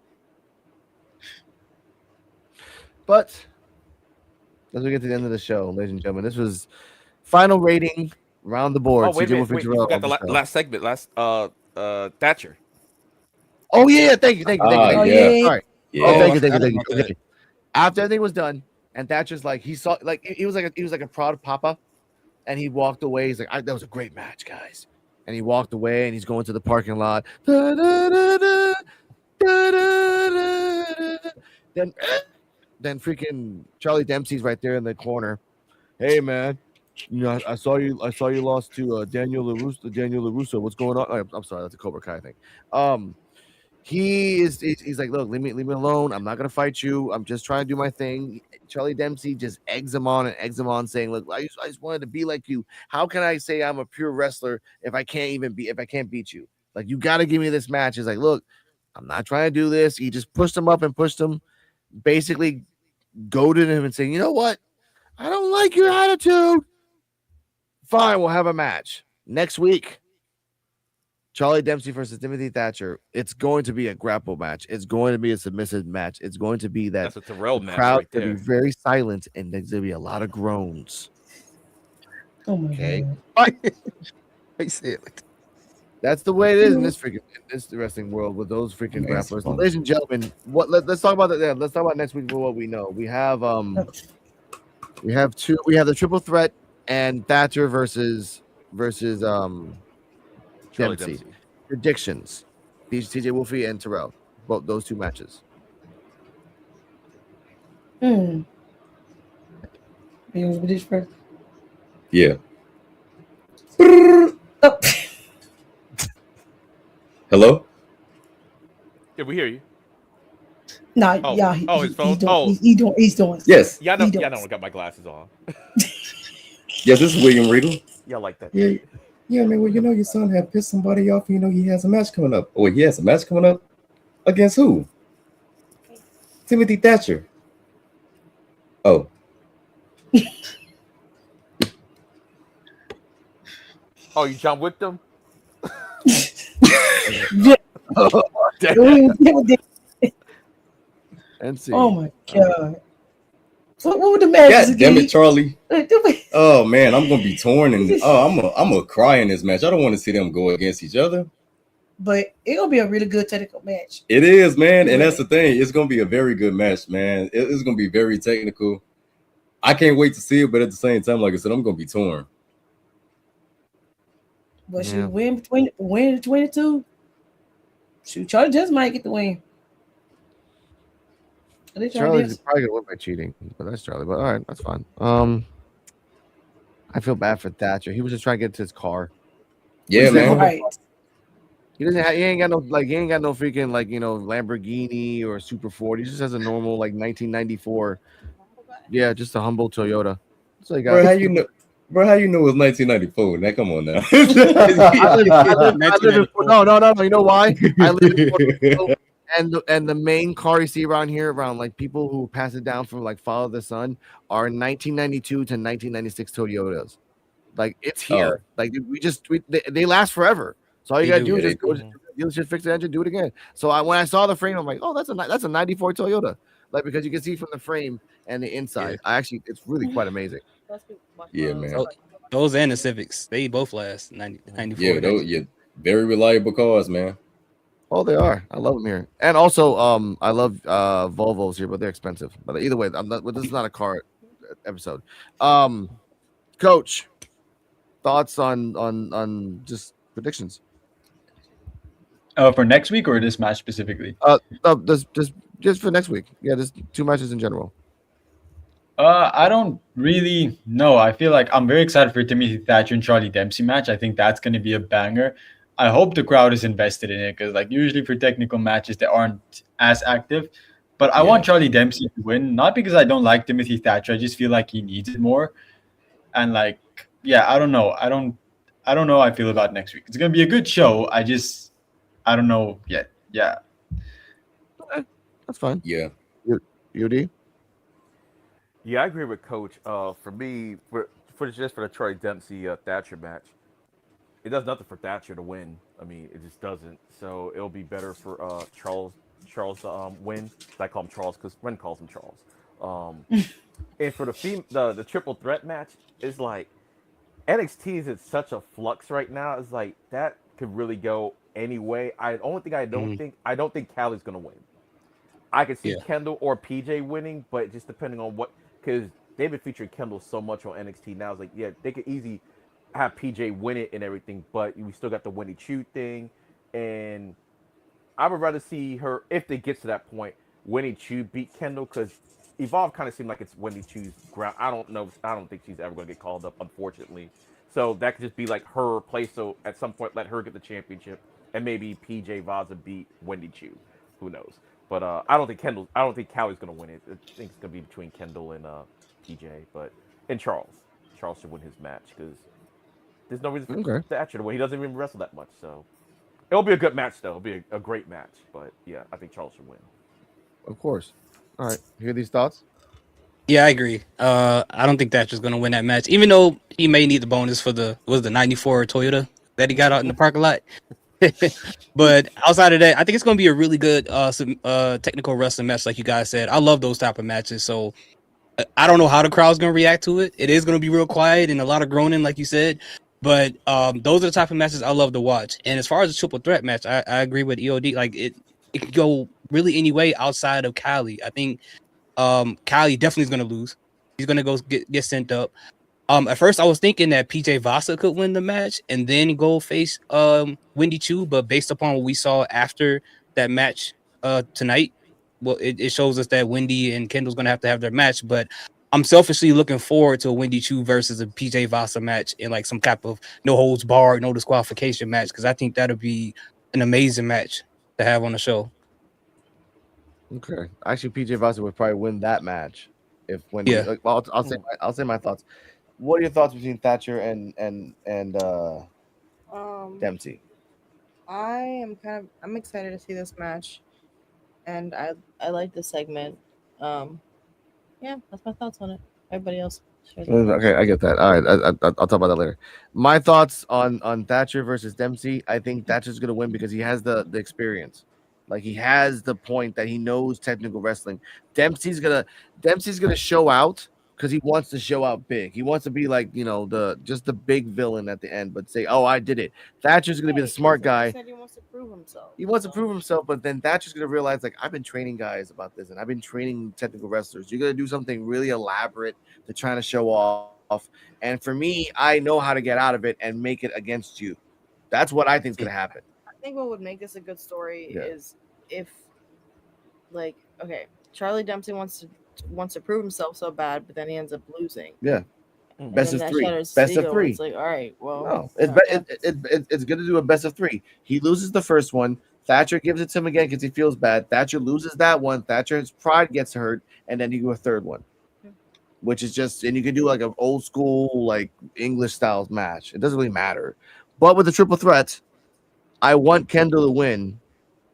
But as we get to the end of the show, ladies and gentlemen, this was final rating around the board. Oh, wait a minute. Wait, you forgot the last segment. Thatcher. Oh yeah, thank you. Yeah. Sorry. Yeah. Oh, thank you. Okay. Okay. After everything was done, and Thatcher's like he saw like he was like a proud papa, and he walked away. He's like, that was a great match, guys. And he walked away, and he's going to the parking lot. Then freaking Charlie Dempsey's right there in the corner. Hey man, I saw you lost to Daniel LaRusso. What's going on? I'm sorry, that's a Cobra Kai thing. He's like, look, leave me alone. I'm not gonna fight you. I'm just trying to do my thing. Charlie Dempsey just eggs him on, saying, look, I just wanted to be like you. How can I say I'm a pure wrestler if I can't beat you? Like, you got to give me this match. He's like, look, I'm not trying to do this. He just pushed him up and pushed him, basically goaded him and saying, you know what? I don't like your attitude. Fine, we'll have a match next week. Charlie Dempsey versus Timothy Thatcher. It's going to be a grapple match. It's going to be a submissive match. It's going to be that That's a Terrell match crowd right to be there. very silent, and there's going to be a lot of groans. Oh my God. I see it. That's the way it is in this wrestling world with those freaking grapplers. Ladies and gentlemen, let's talk about that. Yeah, let's talk about next week for what we know. We have we have the triple threat and Thatcher versus Dempsey. Predictions: TJ Wolfie and Terrell. Both those 2 matches. You want to do first? Yeah. Oh. Hello? Yeah, we hear you. No, Oh. yeah. His phone? He's doing. Yes. Yeah, I don't got my glasses on. Yes, this is William Riddle. Yeah, I like that. Yeah, man. Well, your son had pissed somebody off. He has a match coming up. Oh, he has a match coming up? Against who? Timothy Thatcher. Oh. Oh, you John Wick them? Yeah. And see. Oh my god. So what were the matches God damn it, again? Charlie. Oh man, I'm gonna be torn and I'm gonna cry in this match. I don't want to see them go against each other. But it's gonna be a really good technical match. It is, man, and Really. that's the thing. It's gonna be a very good match, man. It's gonna be very technical. I can't wait to see it, but at the same time, like I said, I'm gonna be torn. But she win between the two. Shoot, Charlie just might get the win. Charlie's probably gonna win by cheating, but that's Charlie. But all right, that's fine. I feel bad for Thatcher. He was just trying to get to his car. Yeah, man. Right. He doesn't have. He ain't got no freaking Lamborghini or Super Ford. He just has a normal 1994. Yeah, just a humble Toyota. That's all he got. Bro, how you know? Bro, how you know it's 1994? Now, come on now. I live in no. You know why? I live in Puerto Rico, and the main car you see around here, around people who pass it down from Father the Son, are 1992 to 1996 Toyotas. It's here. They last forever. So all you gotta do is just go to the dealership, fix the engine, do it again. So when I saw the frame, I'm like, oh, that's a 94 Toyota. Because you can see from the frame and the inside. It's really quite amazing. Yeah, man. Those and the Civics, they both last 94. Yeah, very reliable cars, man. Oh, they are. I love them here, and also, I love Volvos here, but they're expensive. But either way, I'm not. This is not a car episode. Coach, thoughts on just predictions? For next week or this match specifically? No, just for next week. Yeah, just 2 matches in general. I don't really know. I feel like I'm very excited for Timothy Thatcher and Charlie Dempsey match. I think that's going to be a banger. I hope the crowd is invested in it because, usually for technical matches, they aren't as active. But I want Charlie Dempsey to win, not because I don't like Timothy Thatcher. I just feel like he needs it more. And I don't know. I don't know how I feel about next week. It's going to be a good show. I don't know yet. Yeah. Okay. That's fine. Yeah. UD? Yeah, I agree with Coach. For me, for the Troy Dempsey Thatcher match, it does nothing for Thatcher to win. I mean, it just doesn't. So it'll be better for Charles to win. I call him Charles because Ren calls him Charles. And for the triple threat match, it's NXT is in such a flux right now. It's that could really go any way. I don't think Callie's gonna win. I could see Kendall or PJ winning, but just depending on because they've been featuring Kendall so much on NXT now. It's they could easily have PJ win it and everything, but we still got the Wendy Chu thing, and I would rather see her, if they get to that point, Wendy Chu beat Kendall, because Evolve kind of seemed like it's Wendy Chu's ground. I don't know. I don't think she's ever going to get called up, unfortunately. So that could just be her place. So at some point, let her get the championship, and maybe PJ Vaza beat Wendy Chu. Who knows? But I don't think Callie's going to win it. I think it's going to be between Kendall and PJ. And Charles should win his match because there's no reason for Thatcher to win. He doesn't even wrestle that much. So it'll be a good match, though. It'll be a great match. But yeah, I think Charles should win. Of course. All right. Hear these thoughts? Yeah, I agree. I don't think Thatcher's going to win that match, even though he may need the bonus for the 94 Toyota that he got out in the parking lot. But outside of that, I think it's going to be a really good technical wrestling match, like you guys said. I love those type of matches. So I don't know how the crowd's going to react to it. It is going to be real quiet and a lot of groaning, like you said. But those are the type of matches I love to watch. And as far as the triple threat match, I agree with EOD. It could go really any way outside of Cali. I think Cali definitely is going to lose. He's going to go get sent up. At first, I was thinking that PJ Vasa could win the match and then go face Wendy Chu. But based upon what we saw after that match tonight, well, it shows us that Wendy and Kendall's going to have their match. But I'm selfishly looking forward to a Wendy Chu versus a PJ Vasa match in some type of no holds barred, no disqualification match, because I think that'll be an amazing match to have on the show. Okay. Actually, PJ Vasa would probably win that match if Wendy. Yeah. Well, I'll say my thoughts. What are your thoughts between Thatcher and Dempsey? I'm excited to see this match, and I like this segment. Yeah, that's my thoughts on it. Everybody else. Okay, I get that. All right, I'll talk about that later. My thoughts on Thatcher versus Dempsey. I think Thatcher's gonna win because he has the experience. Like he has the point that he knows technical wrestling. Dempsey's gonna Dempsey's gonna show out because he wants to show out big. He wants to be like the big villain at the end, but say, "Oh, I did it." Thatcher's gonna be the smart guy. Said he wants to prove himself. He wants to prove himself, but then Thatcher's gonna realize like I've been training guys about this, and I've been training technical wrestlers. You're gonna do something really elaborate to trying to show off, and for me, I know how to get out of it and make it against you. That's what I think is gonna happen. I think what would make this a good story Yeah. is if, like, okay, Charlie Dempsey wants to prove himself so bad, but then he ends up losing. Yeah. And Best then of that three. shatters Best his of ego, three. It's like, all right, well, No, yeah, it's good to do a best of three. He loses the first one. Thatcher gives it to him again because he feels bad. Thatcher loses that one. Thatcher's pride gets hurt, and then you do a third one, which is just, and you can do like an old school like English styles match. It doesn't really matter, but with the triple threat, I want Kendall to win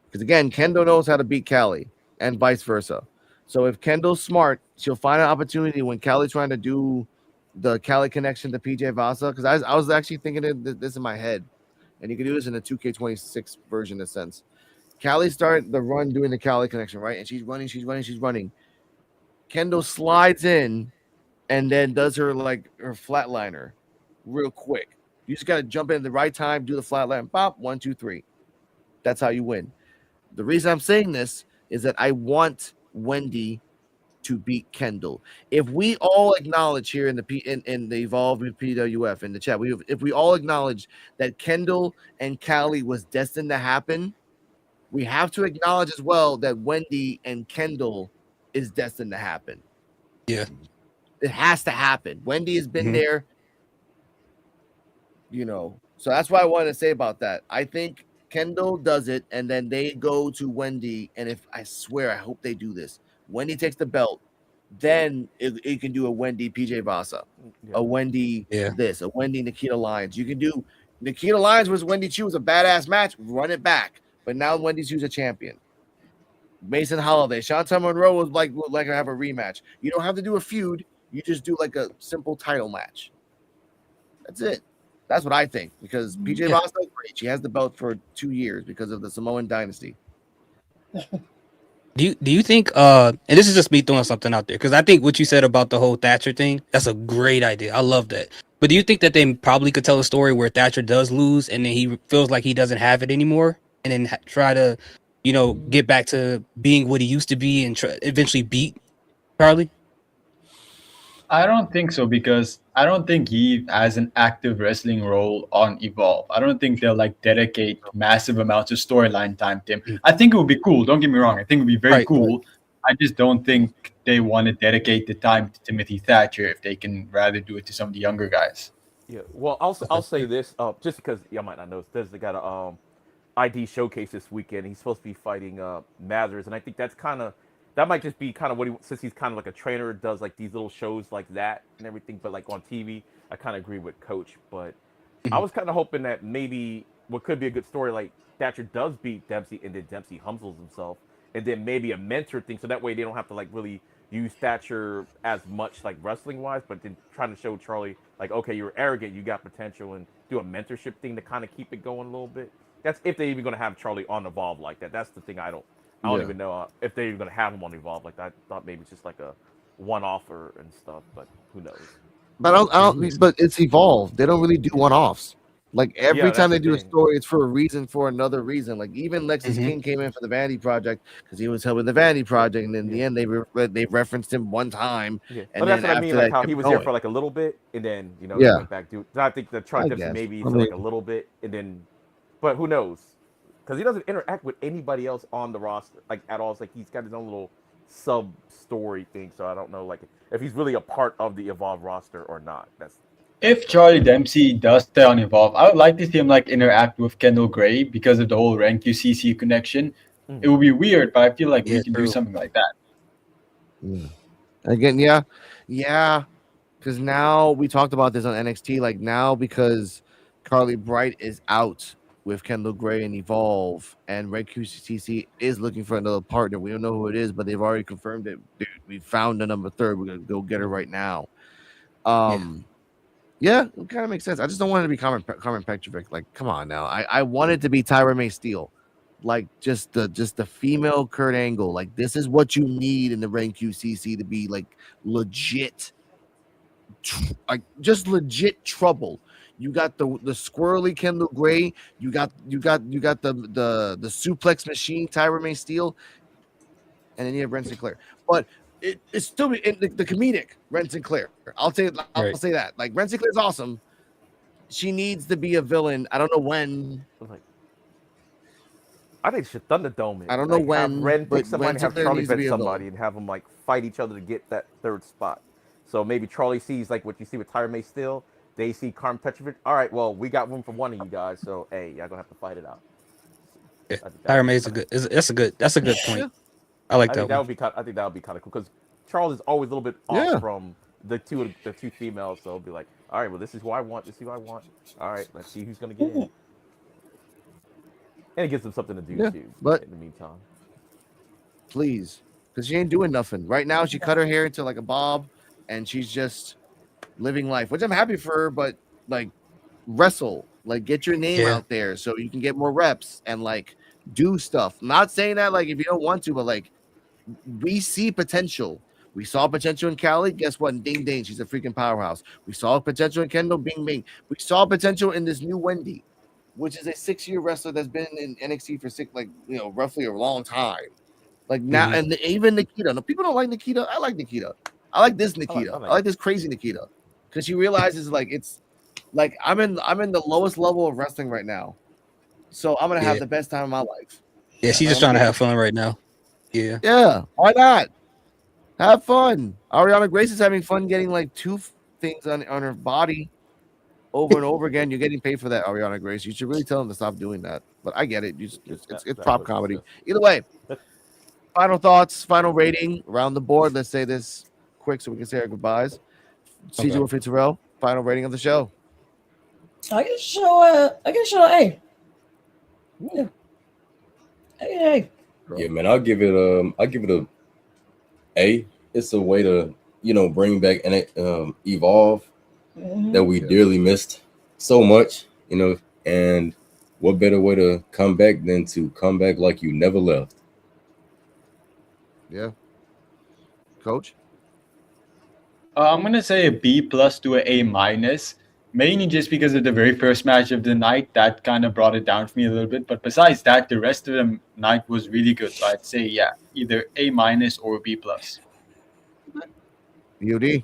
because again, Kendall knows how to beat Callie, and vice versa. So if Kendall's smart, she'll find an opportunity when Callie's trying to do the Cali connection to PJ Vasa, because I was actually thinking of this in my head, and you can do this in a 2K26 version in a sense. Callie started the run doing the Cali connection, right? And she's running. Kendall slides in and then does her like her flatliner real quick. You just got to jump in at the right time, do the flatline, pop, 1, 2, 3. That's how you win. The reason I'm saying this is that I want Wendy to beat Kendall. If we all acknowledge here in the Evolve with P.W.F. in the chat, if we all acknowledge that Kendall and Callie was destined to happen, we have to acknowledge as well that Wendy and Kendall is destined to happen. Yeah. It has to happen. Wendy has been there, So that's what I wanted to say about that. I think Kendall does it, and then they go to Wendy. And if I swear, I hope they do this. Wendy takes the belt, then it can do a Wendy PJ Vasa, a Wendy this, a Wendy Nikita Lyons. You can do Nikita Lyons was Wendy Chu was a badass match, run it back. But now Wendy Chu's a champion. Mason Holiday, Chantel Monroe would like to have a rematch. You don't have to do a feud. You just do like a simple title match. That's it. That's what I think because PJ Vasa is great. She has the belt for 2 years because of the Samoan dynasty. Do you think and this is just me throwing something out there because I think what you said about the whole Thatcher thing, that's a great idea. I love that. But do you think that they probably could tell a story where Thatcher does lose and then he feels like he doesn't have it anymore and then try to, get back to being what he used to be and eventually beat Charlie? I don't think so because I don't think he has an active wrestling role on Evolve. I don't think they'll dedicate massive amounts of storyline time to him. I think it would be cool. Don't get me wrong. I think it would be very cool. I just don't think they want to dedicate the time to Timothy Thatcher if they can rather do it to some of the younger guys. Yeah, well, I'll say this just because y'all might not know. There's the got a ID showcase this weekend. He's supposed to be fighting Mathers, and I think that might just be kind of what since he's kind of like a trainer, does like these little shows like that and everything. But like on TV, I kind of agree with Coach. But I was kind of hoping that maybe what could be a good story, like Thatcher does beat Dempsey, and then Dempsey humbles himself, and then maybe a mentor thing, so that way they don't have to like really use Thatcher as much like wrestling wise, but then trying to show Charlie like, okay, you're arrogant, you got potential, and do a mentorship thing to kind of keep it going a little bit. That's if they're even going to have Charlie on Evolve like that. That's the thing I don't even know if they're even going to have him on Evolve like that. I thought maybe it's just like a one-offer and stuff, but who knows? But I don't. But it's Evolve. They don't really do one-offs. Like every time they do a story, it's for a reason, for another reason. Like even Lexus King came in for the Vanity Project because he was helping the Vanity Project, and in the end, they referenced him one time. Yeah, and but that's then what I mean. Like how kept he was going. there for like a little bit, and then he went back to. I think the Charlie Dempsey maybe for like a little bit, and then, but who knows? Because he doesn't interact with anybody else on the roster like at all. It's like he's got his own little sub story thing. So I don't know like if he's really a part of the Evolve roster or not. If Charlie Dempsey does stay on Evolve, I would like to see him interact with Kendall Gray because of the whole Rank UCC connection. It would be weird, but I feel like we can do something like that. Again, yeah. Because now we talked about this on NXT. Like now, because Carly Bright is out with Kendall Gray and Evolve, and Red QCC is looking for another partner. We don't know who it is, but they've already confirmed it. Dude, we found the number 3. We're gonna go get her right now. Yeah, it kind of makes sense. I just don't want it to be Carmen Petrovic. Like, come on now. I want it to be Tyra May Steele. Like just the female Kurt Angle. Like this is what you need in the ring QCC to be like legit, like just legit trouble. You got the squirrely Kendall Gray. You got the suplex machine Tyra May Steele, and then you have Ren Sinclair. But it's still the comedic Ren Sinclair. I'll say that. Like Ren Sinclair's awesome. She needs to be a villain. I don't know when. I think she should Thunderdome it. I don't know when. Have Ren but pick somebody, Ren and have Sinclair Charlie needs to bench be a somebody, villain. and have them like fight each other to get that third spot. So maybe Charlie sees like what you see with Tyra May Steele. They see Carmen Petrovic. All right, well we got room for one of you guys, so hey, y'all gonna have to fight it out. Yeah. Tyra May's that's a good point. I like that one. I think that would be kind of cool because Charles is always a little bit off from the two females. So it'll be like, all right, well this is who I want. This is who I want. All right, let's see who's gonna get in. And it gives them something to do too. But in the meantime, please, because she ain't doing nothing right now. She cut her hair into like a bob, and she's just living life, which I'm happy for her. But like, wrestle, like get your name out there so you can get more reps and like do stuff. Not saying that like if you don't want to, but like we see potential. We saw potential in Callie. Guess what? Ding ding, she's a freaking powerhouse. We saw potential in Kendall. Bing bing. We saw potential in this new Wendy, which is a 6-year wrestler that's been in NXT for roughly a long time. Like now, and even Nikita. No, people don't like Nikita. I like Nikita. I like this Nikita. I like this crazy Nikita because she realizes like it's like I'm in the lowest level of wrestling right now, so I'm gonna have the best time of my life. Yeah, she's just trying to have fun right now. Yeah. Yeah. Why not? Have fun. Ariana Grace is having fun getting like 2 things on her body over and over again. You're getting paid for that, Ariana Grace. You should really tell them to stop doing that. But I get it. It's prop comedy. Either way, final thoughts, final rating around the board. Let's say this quick so we can say our goodbyes. CJ Wolfie Terrell, final rating of the show. I can show A. Yeah. Hey. Yeah, man, I'll give it a A. It's a way to bring back and Evolve that we dearly missed so much, and what better way to come back than to come back like you never left. Yeah. Coach? I'm going to say a B+ to an A-, mainly just because of the very first match of the night. That kind of brought it down for me a little bit. But besides that, the rest of the night was really good. So I'd say, yeah, either A- or B+. UD?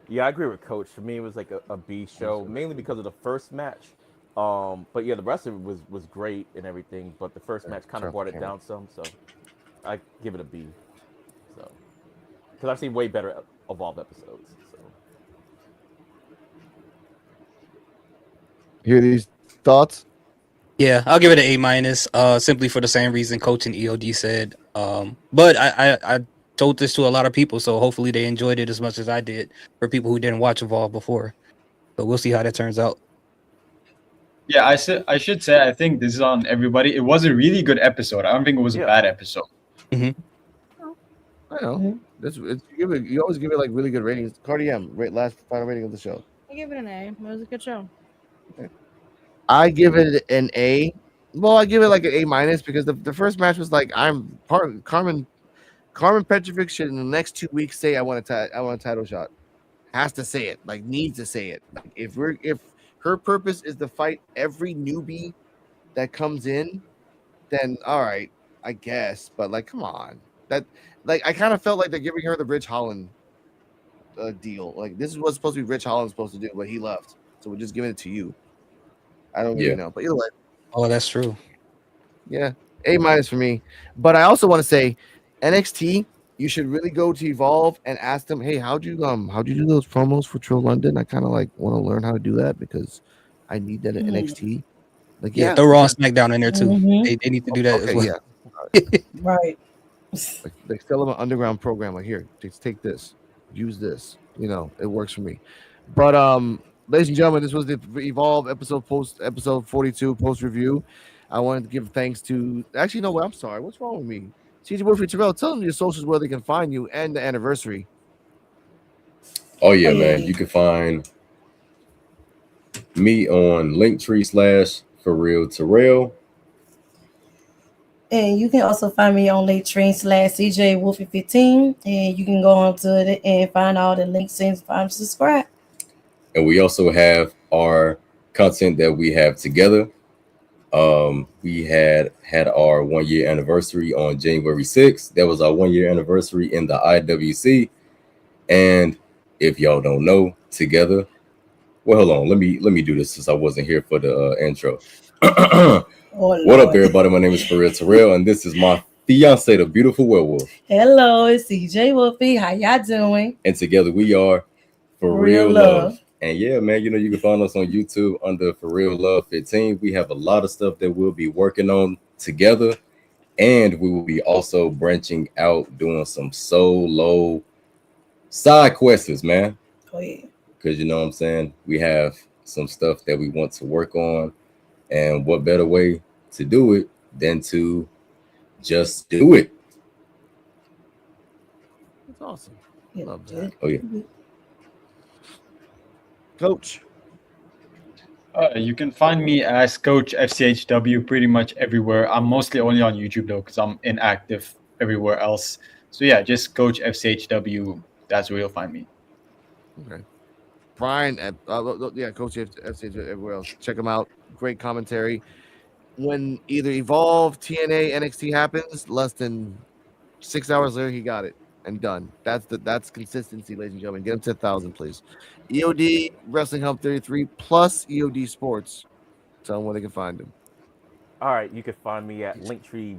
Yeah, I agree with Coach. For me, it was like a B show, mainly because of the first match. But yeah, the rest of it was great and everything. But the first match kind of brought it down some, so I give it a B. So because I've seen way better Evolve episodes. So Hear these thoughts? Yeah, I'll give it an A-, simply for the same reason Coach and EOD said. But I told this to a lot of people, so hopefully they enjoyed it as much as I did for people who didn't watch Evolve before. So we'll see how that turns out. Yeah, I should say I think this is on everybody. It was a really good episode. I don't think it was a bad episode. I know. You always give it like really good ratings. Cardi M, last final rating of the show. I give it an A. It was a good show. I give it an A. Well, I give it like an A- because the first match was like Carmen Petrovic should in the next 2 weeks say I want a title shot. Has to say it. Like needs to say it. Like if her purpose is to fight every newbie that comes in, then all right, I guess. But like, come on. That like I kind of felt like they're giving her the Rich Holland deal. Like this is what's supposed to be Rich Holland's supposed to do, but he left, so we're just giving it to you. I don't really know, but either way. Oh, that's true. Yeah, A- for me. But I also want to say, NXT, you should really go to Evolve and ask them, hey, how'd you do those promos for Trill London? I kind of like want to learn how to do that because I need that at NXT. Like, throw Raw and SmackDown in there too. They need to do that as well. Yeah. Right. Like sell them an underground program. Like here, just take this, use this. It works for me. But ladies and gentlemen, this was the Evolve episode 42 post review. I wanted to give thanks to actually no, I'm sorry. What's wrong with me? CJ Wolfie Terrell, tell them your socials where they can find you and the anniversary. Oh yeah, Oh, yeah, man. yeah. You can find me on Linktree / for real Terrell. And you can also find me on Linktree / CJ Wolfie 15, and you can go on to it and find all the links and subscribe. And we also have our content that we have together. We had our 1 year anniversary on January 6th. That was our 1 year anniversary in the IWC. And if y'all don't know, together, well, hold on, let me do this since I wasn't here for the intro. Oh, What up, Lord. everybody? My name is For real Terrell, and this is my fiance, the beautiful werewolf. Hello, it's CJ Wolfie. How y'all doing? And together we are For Real Real Love. Love. And yeah, man, you can find us on YouTube under For Real Love 15. We have a lot of stuff that we'll be working on together. And we will be also branching out doing some solo side quests, man. Oh, yeah. Because you know what I'm saying? We have some stuff that we want to work on. And what better way to do it than to just do it? That's awesome. Yeah, Love yeah. that. Oh, yeah. Coach. You can find me as Coach FCHW pretty much everywhere. I'm mostly only on YouTube though, because I'm inactive everywhere else. So yeah, just Coach FCHW. That's where you'll find me. Okay. Brian, yeah, Coach FCHW everywhere else. Check him out. Great commentary. When either Evolve, TNA, NXT happens, less than 6 hours later, he got it and done. That's consistency, ladies and gentlemen. Get him to 1,000, please. EOD Wrestling Hub 33 plus EOD Sports. Tell them where they can find him. All right, you can find me at Linktree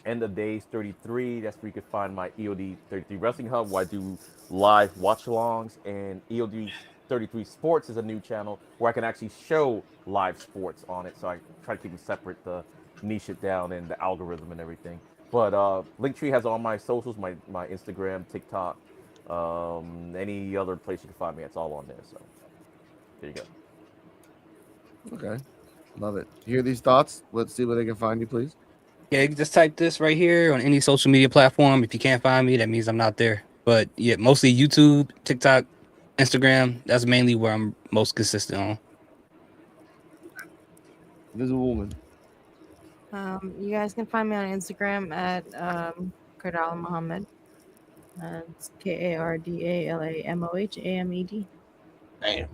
/ End of Days 33. That's where you can find my EOD 33 Wrestling Hub, where I do live watch-alongs, and EOD 33 Sports is a new channel where I can actually show live sports on it. So I try to keep them separate to niche it down and the algorithm and everything. But Linktree has all my socials, my Instagram, TikTok, any other place you can find me. It's all on there. So there you go. Okay. Love it. Hear these thoughts? Let's see where they can find you, please. Yeah, you can just type this right here on any social media platform. If you can't find me, that means I'm not there. But yeah, mostly YouTube, TikTok, Instagram. That's mainly where I'm most consistent on. Visible Woman. You guys can find me on Instagram at Kardala Muhammad. It's KARDALAMOHAMED. Damn.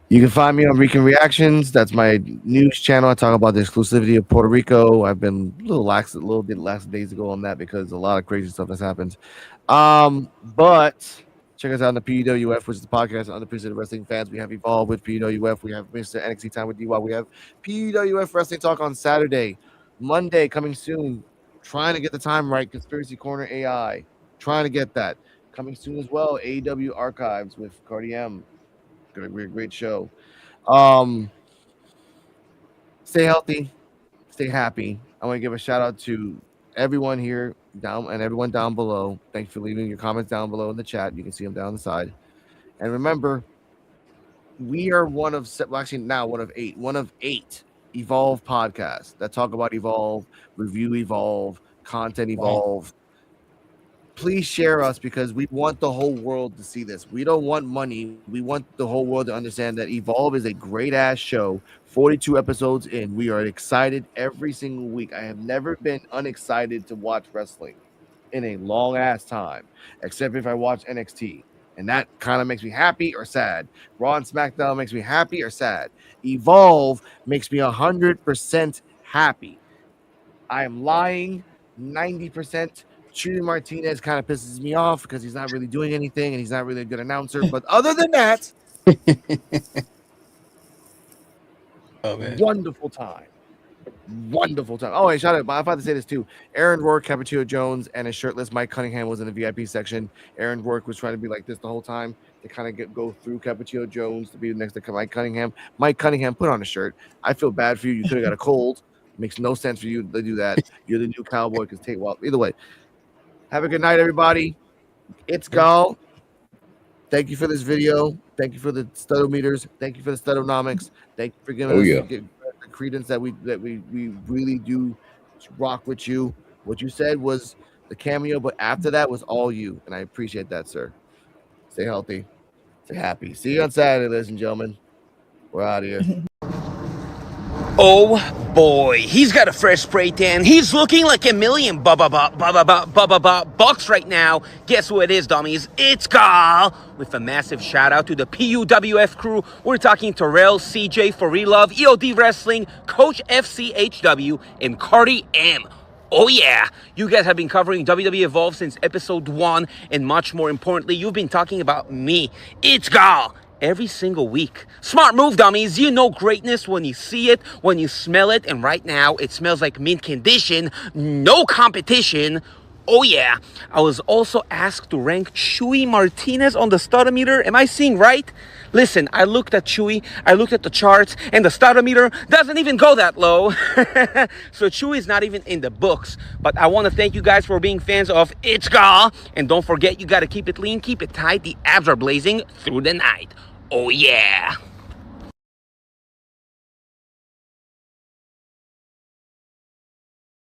You can find me on Rican Reactions. That's my news channel. I talk about the exclusivity of Puerto Rico. I've been a little bit lax days ago on that because a lot of crazy stuff has happened. But check us out on the P.U.W.F, which is the podcast on Unappreciated Wrestling Fans. We have Evolve with P.U.W.F. We have Mr. NXT Time with DY. We have P.U.W.F Wrestling Talk on Saturday. Monday coming soon. Trying to get the time right. Conspiracy Corner AI. Trying to get that. Coming soon as well. AEW Archives with Cardi M. Great show. Stay healthy, stay happy. I want to give a shout out to everyone here down and everyone down below. Thanks for leaving your comments down below in the chat. You can see them down the side. And remember, we are one of one of eight Evolve podcasts that talk about Evolve, review Evolve, content Evolve. Please share us because we want the whole world to see this. We don't want money. We want the whole world to understand that Evolve is a great ass show. 42 episodes in. We are excited every single week. I have never been unexcited to watch wrestling in a long ass time, except if I watch NXT. And that kind of makes me happy or sad. Raw and SmackDown makes me happy or sad. Evolve makes me 100% happy. I am lying 90%. Chuy Martinez kind of pisses me off because he's not really doing anything and he's not really a good announcer. But other than that, Oh man. wonderful time. Wonderful time. Oh, hey, shout out. I'm about to say this too. Aaron Rourke, Cappuccino Jones, and his shirtless Mike Cunningham was in the VIP section. Aaron Rourke was trying to be like this the whole time to kind of go through Cappuccino Jones to be next to Mike Cunningham. Mike Cunningham, put on a shirt. I feel bad for you. You could have got a cold. Makes no sense for you to do that. You're the new cowboy because Tate Wild. Either way, have a good night, everybody. It's Gal. Thank you for this video. Thank you for the studometers. Thank you for the studonomics. Thank you for giving us the credence that we really do rock with you. What you said was the cameo, but after that was all you, and I appreciate that, sir. Stay healthy. Stay happy. See you on Saturday, ladies and gentlemen. We're out of here. Oh boy, he's got a fresh spray tan. He's looking like $1 million bucks right now. Guess who it is, dummies? It's Gal. With a massive shout out to the P.U.W.F crew. We're talking Terrell, CJ for Relove, EOD Wrestling, Coach FCHW, and Cardi M. Oh yeah, you guys have been covering WWE Evolve since episode 1, and much more importantly, you've been talking about me. It's Gal. Every single week. Smart move, dummies. You know greatness when you see it, when you smell it, and right now it smells like mint condition. No competition. Oh yeah. I was also asked to rank Chewy Martinez on the Studometer. Am I seeing right? Listen, I looked at Chewy, I looked at the charts, and the Studometer doesn't even go that low. So Chewy is not even in the books. But I want to thank you guys for being fans of It's Gal. And don't forget, you got to keep it lean, keep it tight. The abs are blazing through the night. Oh yeah.